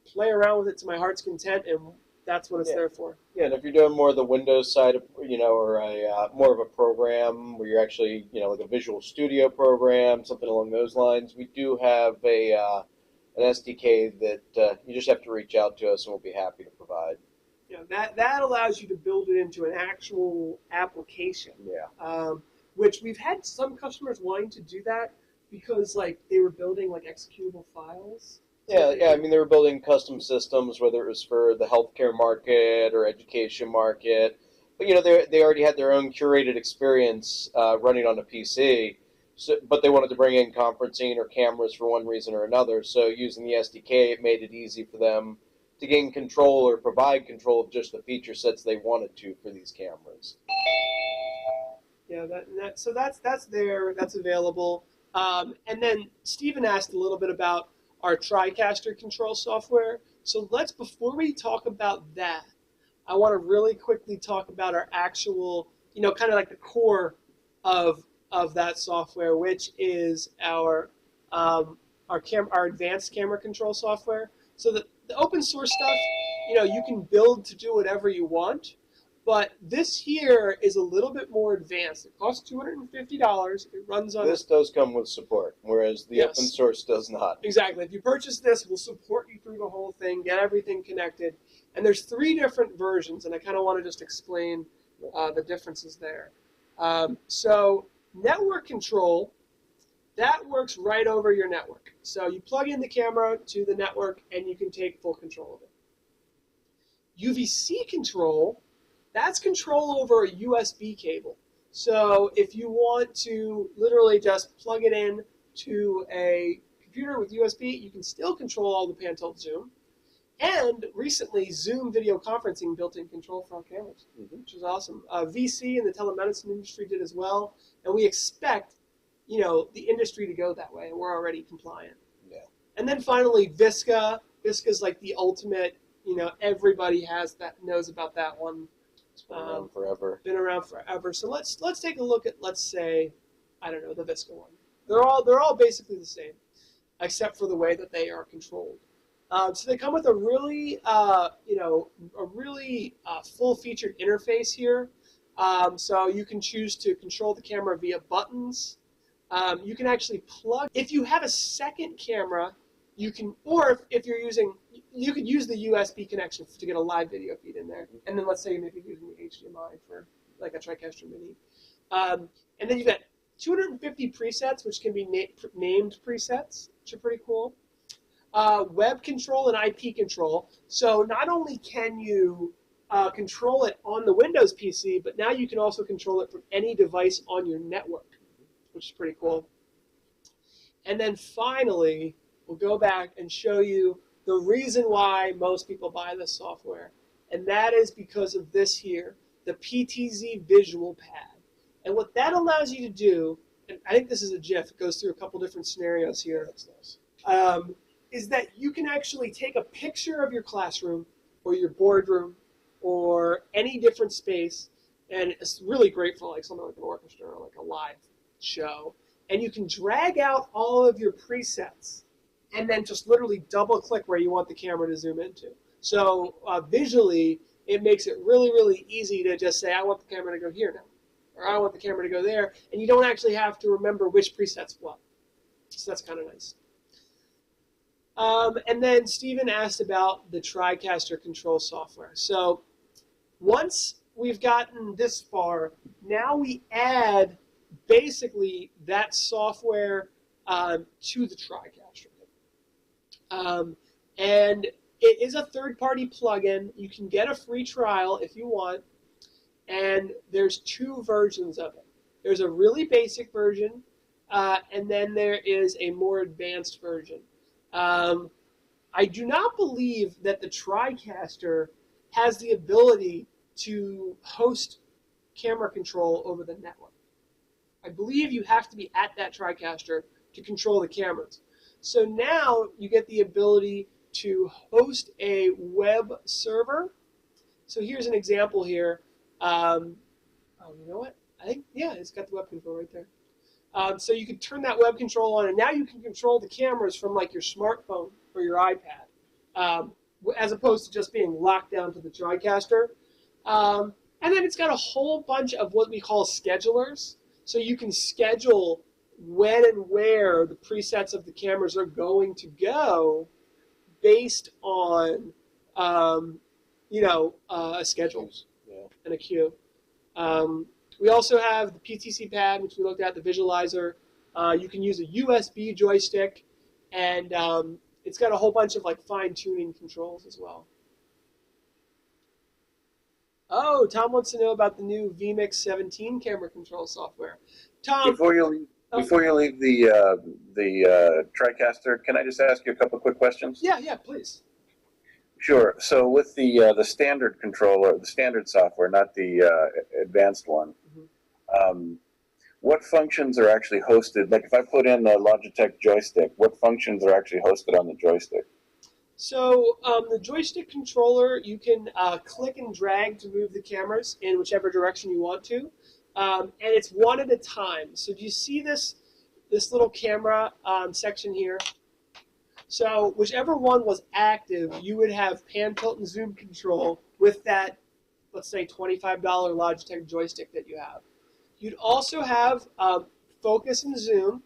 play around with it to my heart's content," and that's what it's there for. Yeah, and if you're doing more of the Windows side, or a more of a program where you're actually, like a Visual Studio program, something along those lines, we do have an SDK that you just have to reach out to us, and we'll be happy to provide. That allows you to build it into an actual application. Yeah. Which we've had some customers wanting to do that because they were building executable files. Yeah. I mean, they were building custom systems, whether it was for the healthcare market or education market. But they already had their own curated experience running on a PC. So, but they wanted to bring in conferencing or cameras for one reason or another. So using the SDK, it made it easy for them to gain control or provide control of just the feature sets they wanted to for these cameras. Yeah, that's there. That's available. And then Stephen asked a little bit about our TriCaster control software. So before we talk about that, I want to really quickly talk about our actual, kind of like the core of that software, which is our advanced camera control software. So the open source stuff, you can build to do whatever you want, but this here is a little bit more advanced. It costs $250. It runs on. This does come with support, whereas the open source does not. Exactly. If you purchase this, we'll support you through the whole thing, get everything connected. And there's 3 different versions, and I kind of want to just explain the differences there. So network control, that works right over your network. So you plug in the camera to the network, and you can take full control of it. UVC control, that's control over a USB cable. So if you want to literally just plug it in to a computer with USB, you can still control all the pan, tilt, zoom. And recently, Zoom video conferencing built-in control for our cameras, which is awesome. VC and the telemedicine industry did as well, and we expect, the industry to go that way, and we're already compliant. Yeah. And then finally, Visca. Visca's like the ultimate. Everybody knows about that one. It's been around forever. Been around forever. So let's take a look at, let's say, I don't know, the Visca one. They're all basically the same, except for the way that they are controlled. So they come with a really, full-featured interface here. So you can choose to control the camera via buttons. You can actually plug. If you have a second camera, you can, or if you're using, you could use the USB connection to get a live video feed in there. And then let's say maybe using the HDMI for like a TriCaster Mini. And then you've got 250 presets, which can be named presets, which are pretty cool. Web control and IP control. So not only can you control it on the Windows PC, but now you can also control it from any device on your network, which is pretty cool. And then finally, we'll go back and show you the reason why most people buy this software. And that is because of this here, the PTZ Visual Pad. And what that allows you to do, and I think this is a GIF, it goes through a couple different scenarios here. That's nice. Is that you can actually take a picture of your classroom or your boardroom or any different space, and it's really great for like something like an orchestra or like a live show, and you can drag out all of your presets and then just literally double click where you want the camera to zoom into. So visually, it makes it really, really easy to just say, I want the camera to go here now, or I want the camera to go there, and you don't actually have to remember which preset's what. So that's kind of nice. And then Stephen asked about the TriCaster control software. So once we've gotten this far, now we add basically that software to the TriCaster. And it is a third-party plugin. You can get a free trial if you want, and there's 2 versions of it. There's a really basic version, and then there is a more advanced version. I do not believe that the TriCaster has the ability to host camera control over the network. I believe you have to be at that TriCaster to control the cameras. So now you get the ability to host a web server. So here's an example here. Oh, you know what? I think, yeah, it's got the web control right there. So you can turn that web control on, and now you can control the cameras from like your smartphone or your iPad, as opposed to just being locked down to the TriCaster. And then it's got a whole bunch of what we call schedulers. So you can schedule when and where the presets of the cameras are going to go based on, a schedule and a queue. We also have the PTC pad, which we looked at, the visualizer. You can use a USB joystick, and it's got a whole bunch of like fine-tuning controls as well. Oh, Tom wants to know about the new vMix 17 camera control software. Tom, before you leave the TriCaster, can I just ask you a couple quick questions? Yeah, please. Sure. So with the standard controller, the standard software, not the advanced one, what functions are actually hosted? Like if I put in the Logitech joystick, what functions are actually hosted on the joystick? So the joystick controller, you can click and drag to move the cameras in whichever direction you want to, and it's one at a time. So do you see this little camera section here? So whichever one was active, you would have pan, tilt, and zoom control with that, let's say, $25 Logitech joystick that you have. You'd also have focus and zoom,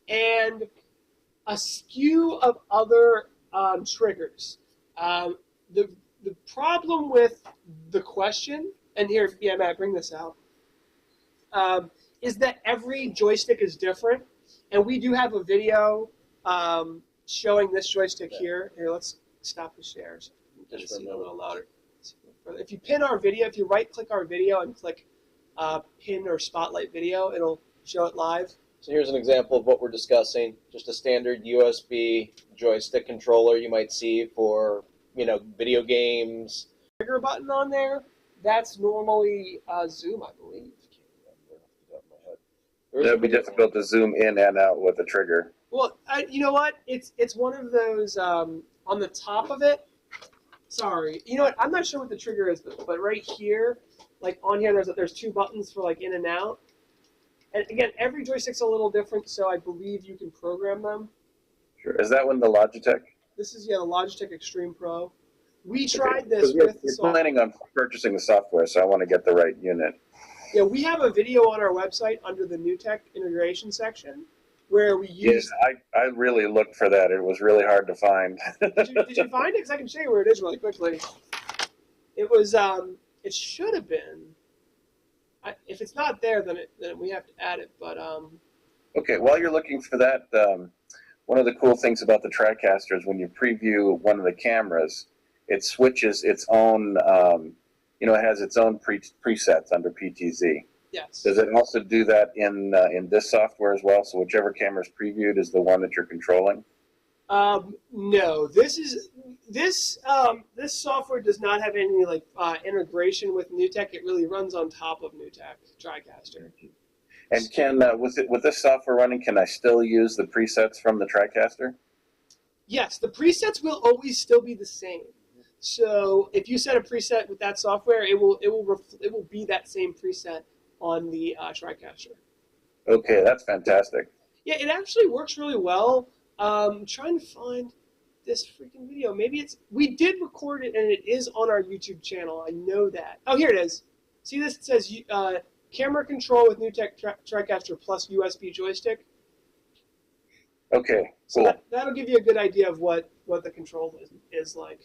and a skew of other triggers. The problem with the question, and here, yeah, Matt, bring this out, is that every joystick is different, and we do have a video showing this joystick here. Here, let's stop the shares. Just see it a little louder. If you pin our video, if you right-click our video and click pin or spotlight video, it'll show it live. So here's an example of what we're discussing. Just a standard USB joystick controller you might see for, video games. Trigger button on there, that's normally zoom, I believe. It would be difficult to zoom in and out with a trigger. Well, you know what? It's one of those on the top of it. Sorry, you know what? I'm not sure what the trigger is, but right here, like on here, there's two buttons for like in and out. And again, every joystick's a little different, so I believe you can program them. Sure. Is that one the Logitech? This is, yeah, the Logitech Extreme Pro. We tried this with the software. We're planning on purchasing the software, so I want to get the right unit. Yeah, we have a video on our website under the new tech integration section where we use. Yes, I really looked for that. It was really hard to find. Did you find it? Because I can show you where it is really quickly. It was. It should have been. If it's not there, then we have to add it. But Okay, while you're looking for that, one of the cool things about the TriCaster is when you preview one of the cameras, it switches its own. It has its own presets under PTZ. yes. Does it also do that in this software as well? So whichever camera is previewed is the one that you're controlling? No, this software does not have any integration with NewTek. It really runs on top of NewTek TriCaster. And can with this software running, can I still use the presets from the TriCaster? Yes, the presets will always still be the same. So if you set a preset with that software, it will be that same preset on the TriCaster. Okay, that's fantastic. Yeah, it actually works really well. I'm trying to find this freaking video. Maybe we did record it and it is on our YouTube channel. I know that. Oh, here it is. See this? It says camera control with NewTek TriCaster plus USB joystick. Okay, So cool. that'll give you a good idea of what the control is like.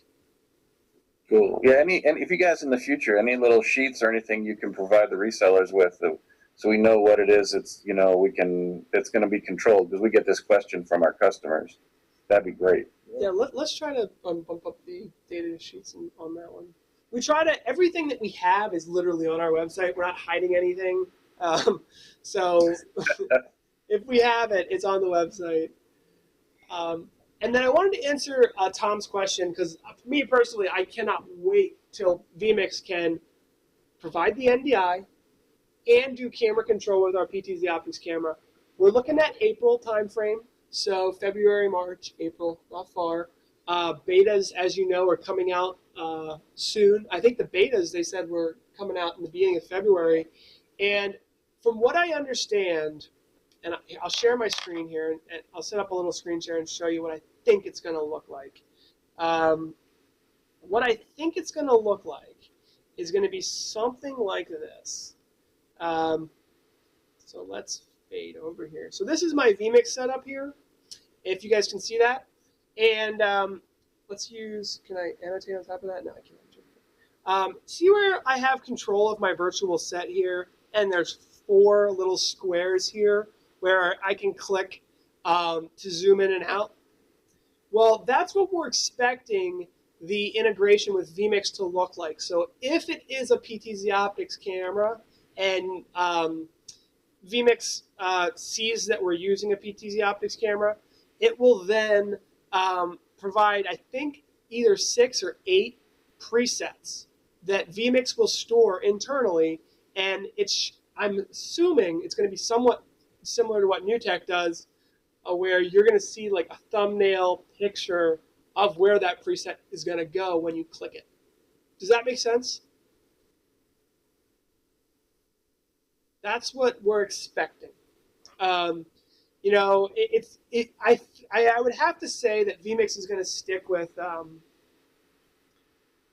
Cool. Yeah, and if you guys in the future, any little sheets or anything you can provide the resellers with, so we know what it is, it's going to be controlled, because we get this question from our customers. That'd be great. Yeah, let's try to bump up the data sheets on that one. We try to, everything that we have is literally on our website. We're not hiding anything. So if we have it, it's on the website. And then I wanted to answer Tom's question, because for me personally, I cannot wait till vMix can provide the NDI and do camera control with our PTZOptics camera. We're looking at April timeframe, so February, March, April, not far. Betas, as you know, are coming out soon. I think the betas, they said, were coming out in the beginning of February. And from what I understand, and I'll share my screen here, and I'll set up a little screen share and show you what I think it's going to look like. What I think it's going to look like is going to be something like this. So let's fade over here. So this is my vMix setup here, if you guys can see that. And let's use, can I annotate on top of that? No, I can't. See where I have control of my virtual set here, and there's 4 little squares here where I can click to zoom in and out? Well, that's what we're expecting the integration with vMix to look like. So if it is a PTZOptics camera and vMix sees that we're using a PTZOptics camera, it will then provide, I think, either 6 or 8 presets that vMix will store internally, and I'm assuming it's going to be somewhat similar to what NewTek does, where you're going to see like a thumbnail picture of where that preset is going to go when you click it. Does that make sense? That's what we're expecting. You know, I would have to say that vMix is going to stick with,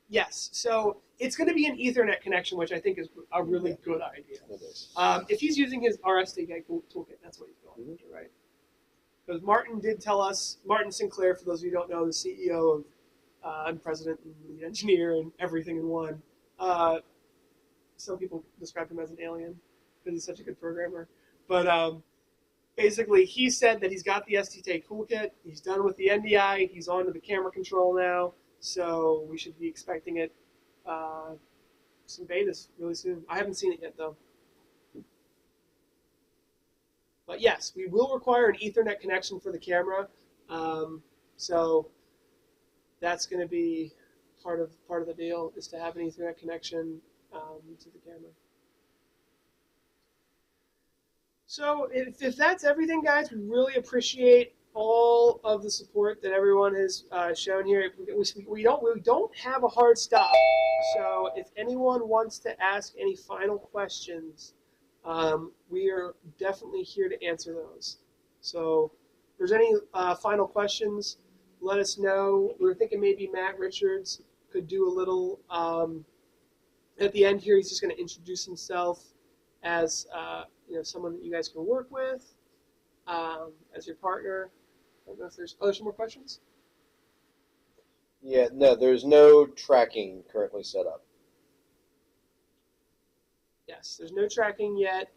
yes. So it's going to be an Ethernet connection, which I think is a really good idea. It is. If he's using his RSDI toolkit, that's what he's going with, right? Because Martin did tell us, Martin Sinclair, for those of you who don't know, the CEO of and president and lead engineer and everything in one. Some people describe him as an alien because he's such a good programmer. But basically, he said that he's got the SDK toolkit. He's done with the NDI. He's on to the camera control now. So we should be expecting it, some betas really soon. I haven't seen it yet, though. But yes, we will require an Ethernet connection for the camera. So that's going to be part of the deal, is to have an Ethernet connection to the camera. So if that's everything, guys, we really appreciate all of the support that everyone has shown here. We don't have a hard stop. So if anyone wants to ask any final questions, we are definitely here to answer those. So if there's any final questions, let us know. We were thinking maybe Matt Richards could do a little, at the end here, he's just going to introduce himself as someone that you guys can work with, as your partner. I don't know if there's some more questions? Yeah, no, there's no tracking currently set up. Yes, there's no tracking yet.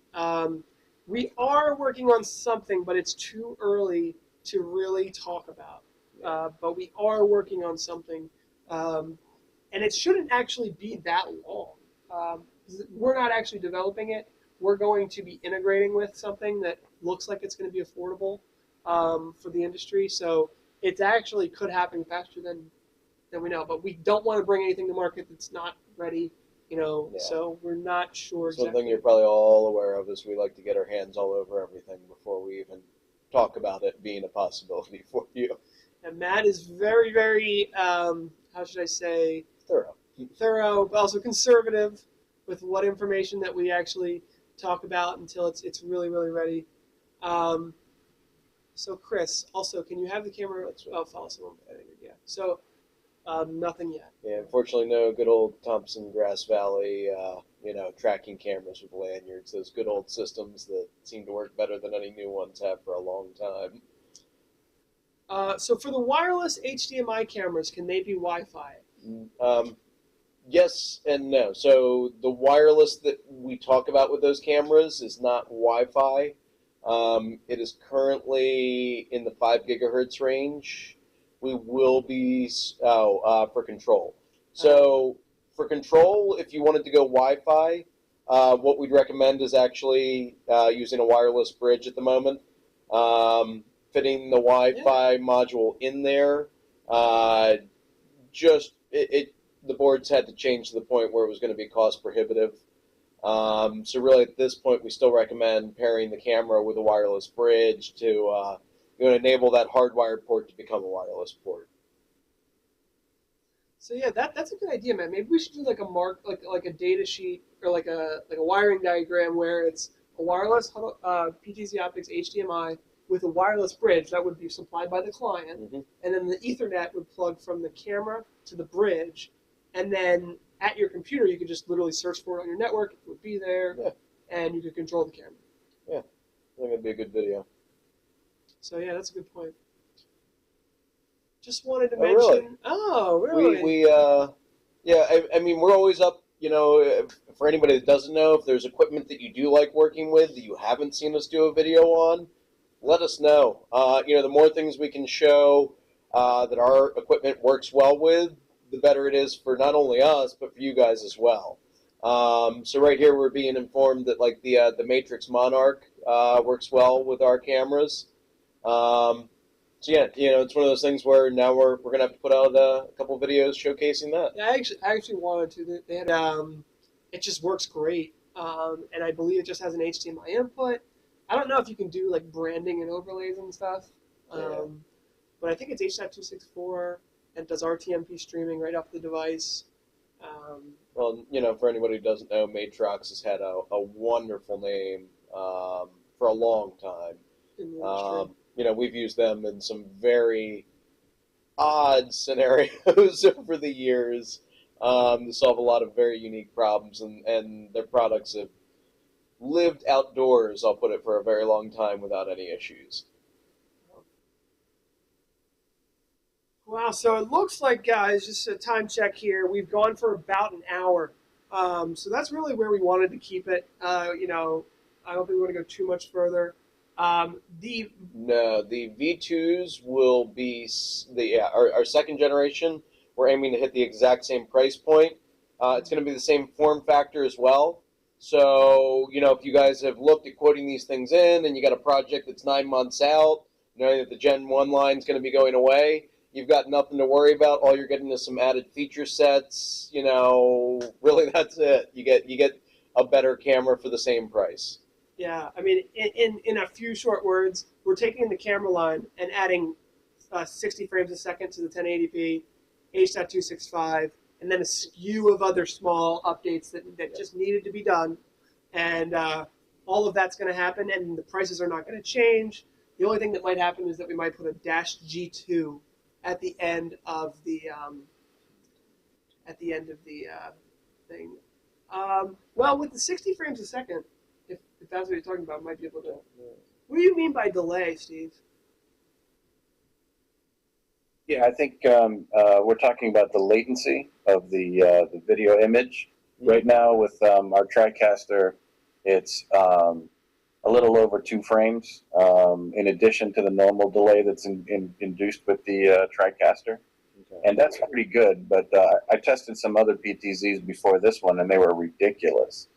We are working on something, but it's too early to really talk about. But we are working on something, and it shouldn't actually be that long. We're not actually developing it. We're going to be integrating with something that looks like it's going to be affordable for the industry. So it actually could happen faster than we know. But we don't want to bring anything to market that's not ready. So we're not sure exactly. Something you're probably all aware of is we like to get our hands all over everything before we even talk about it being a possibility for you. And Matt is very, very, how should I say? Thorough, but also conservative with what information that we actually talk about until it's really, really ready. So Chris, also, can you have the camera? Follow someone. Yeah. So nothing yet. Yeah, unfortunately, no good old Thompson Grass Valley, tracking cameras with lanyards. Those good old systems that seem to work better than any new ones have for a long time. So for the wireless HDMI cameras, can they be Wi-Fi? Yes and no. So the wireless that we talk about with those cameras is not Wi-Fi. It is currently in the 5 gigahertz range. We will be for control. So for control, if you wanted to go Wi-Fi, what we'd recommend is actually using a wireless bridge at the moment. Fitting the Wi-Fi module in there. The boards had to change to the point where it was going to be cost prohibitive. So really at this point, we still recommend pairing the camera with a wireless bridge to enable that hardwired port to become a wireless port. So yeah, that's a good idea, man. Maybe we should do like a data sheet or like a wiring diagram where it's a wireless PTZOptics HDMI with a wireless bridge that would be supplied by the client, and then the Ethernet would plug from the camera to the bridge, and then at your computer you could just literally search for it on your network. It would be there, and you could control the camera. Yeah, I think it'd be a good video. So yeah, that's a good point. Just wanted to mention. Oh, really? I mean, we're always up. For anybody that doesn't know, if there's equipment that you do like working with that you haven't seen us do a video on, let us know. The more things we can show that our equipment works well with, the better it is for not only us, but for you guys as well. So right here we're being informed that like the Matrix Monarch works well with our cameras. So yeah, it's one of those things where now we're going to have to put out a couple videos showcasing that. Yeah, I actually wanted to. They had, it just works great. and I believe it just has an HDMI input. I don't know if you can do like branding and overlays and stuff, but I think it's H.264 and does RTMP streaming right off the device. Well, you know, for anybody who doesn't know, Matrox has had a wonderful name for a long time. In the industry. You know, we've used them in some very odd scenarios over the years to solve a lot of very unique problems, and their products have lived outdoors, I'll put it, for a very long time without any issues. Wow, so it looks like, guys, just a time check here, we've gone for about an hour. So that's really where we wanted to keep it. You know, I don't think we want to go too much further. No, the V2s will be our second generation. We're aiming to hit the exact same price point. It's going to be the same form factor as well. So, you know, if you guys have looked at quoting these things in and you got a project that's 9 months out, knowing that the Gen 1 line is going to be going away, you've got nothing to worry about. All you're getting is some added feature sets. You know, really, that's it. You get a better camera for the same price. Yeah, I mean, in a few short words, we're taking the camera line and adding 60 frames a second to the 1080p, H.265, and then a skew of other small updates that just needed to be done. And all of that's going to happen, and the prices are not going to change. The only thing that might happen is that we might put a -G2 at the end of the thing. Well, with the 60 frames a second, if that's what you're talking about, might be able to. What do you mean by delay, Steve? Yeah, I think we're talking about the latency of the video image. Right now with our TriCaster, it's a little over 2 frames, in addition to the normal delay that's induced with the TriCaster. Okay. And that's pretty good, but I tested some other PTZs before this one, and they were ridiculous.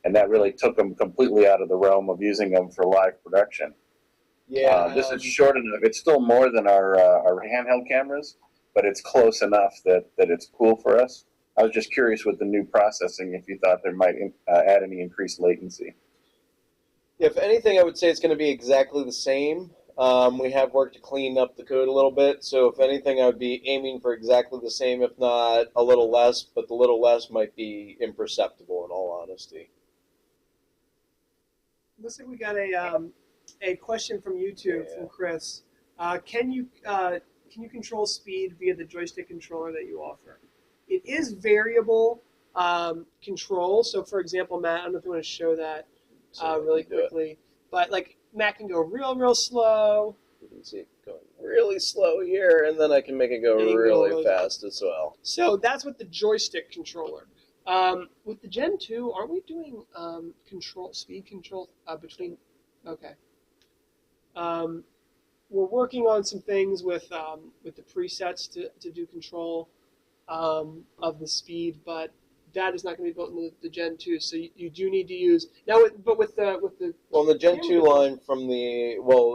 And that really took them completely out of the realm of using them for live production. Yeah, this is short enough. It's still more than our handheld cameras, but it's close enough that it's cool for us. I was just curious with the new processing if you thought there might add any increased latency. If anything, I would say it's going to be exactly the same. We have worked to clean up the code a little bit, so if anything, I would be aiming for exactly the same, if not a little less, but the little less might be imperceptible in all honesty. Looks like we got a question from YouTube from Chris. Can you control speed via the joystick controller that you offer? It is variable control. So, for example, Matt, I don't know if you want to show that really quickly, but like Matt can go real slow. You can see it going really slow here, and then I can make it go really fast as well. So that's with the joystick controller. With the Gen 2, aren't we doing speed control between? Okay. We're working on some things with the presets to do control of the speed, but that is not going to be built into the Gen 2. So you do need to use now. With the Gen 2 line from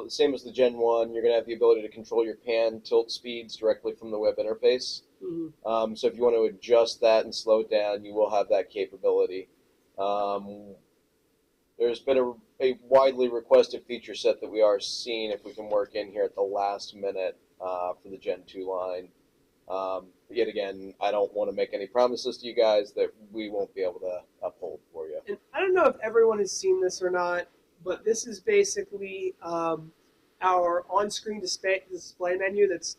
same as the Gen 1, you're going to have the ability to control your pan tilt speeds directly from the web interface. Mm-hmm. So if you want to adjust that and slow it down, you will have that capability. There's been a widely requested feature set that we are seeing if we can work in here at the last minute for the Gen 2 line. Yet again, I don't want to make any promises to you guys that we won't be able to uphold for you. And I don't know if everyone has seen this or not, but this is basically our on-screen display menu that's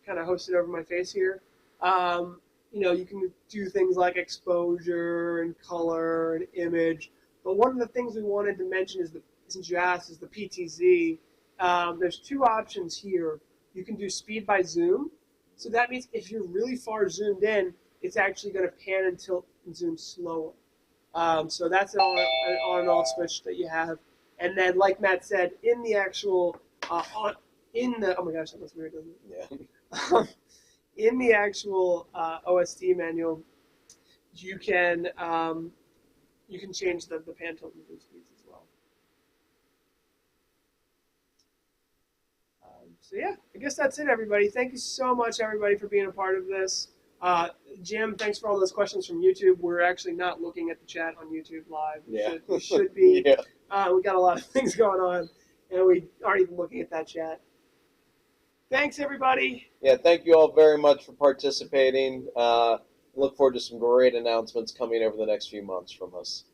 kind of hosted over my face here. You know, you can do things like exposure and color and image. But one of the things we wanted to mention is, since you asked, is the PTZ. There's 2 options here. You can do speed by zoom. So that means if you're really far zoomed in, it's actually going to pan and tilt and zoom slower. So that's an on and off switch that you have. And then, like Matt said, in the actual, oh my gosh, that looks weird, doesn't it? Yeah. In the actual OSD manual, you can change the pan, tilt, and zoom speeds as well. So yeah, I guess that's it, everybody. Thank you so much, everybody, for being a part of this. Jim, thanks for all those questions from YouTube. We're actually not looking at the chat on YouTube Live. Yeah. We should be. Yeah. We got a lot of things going on, and we aren't even looking at that chat. Thanks, everybody. Yeah, thank you all very much for participating. Look forward to some great announcements coming over the next few months from us.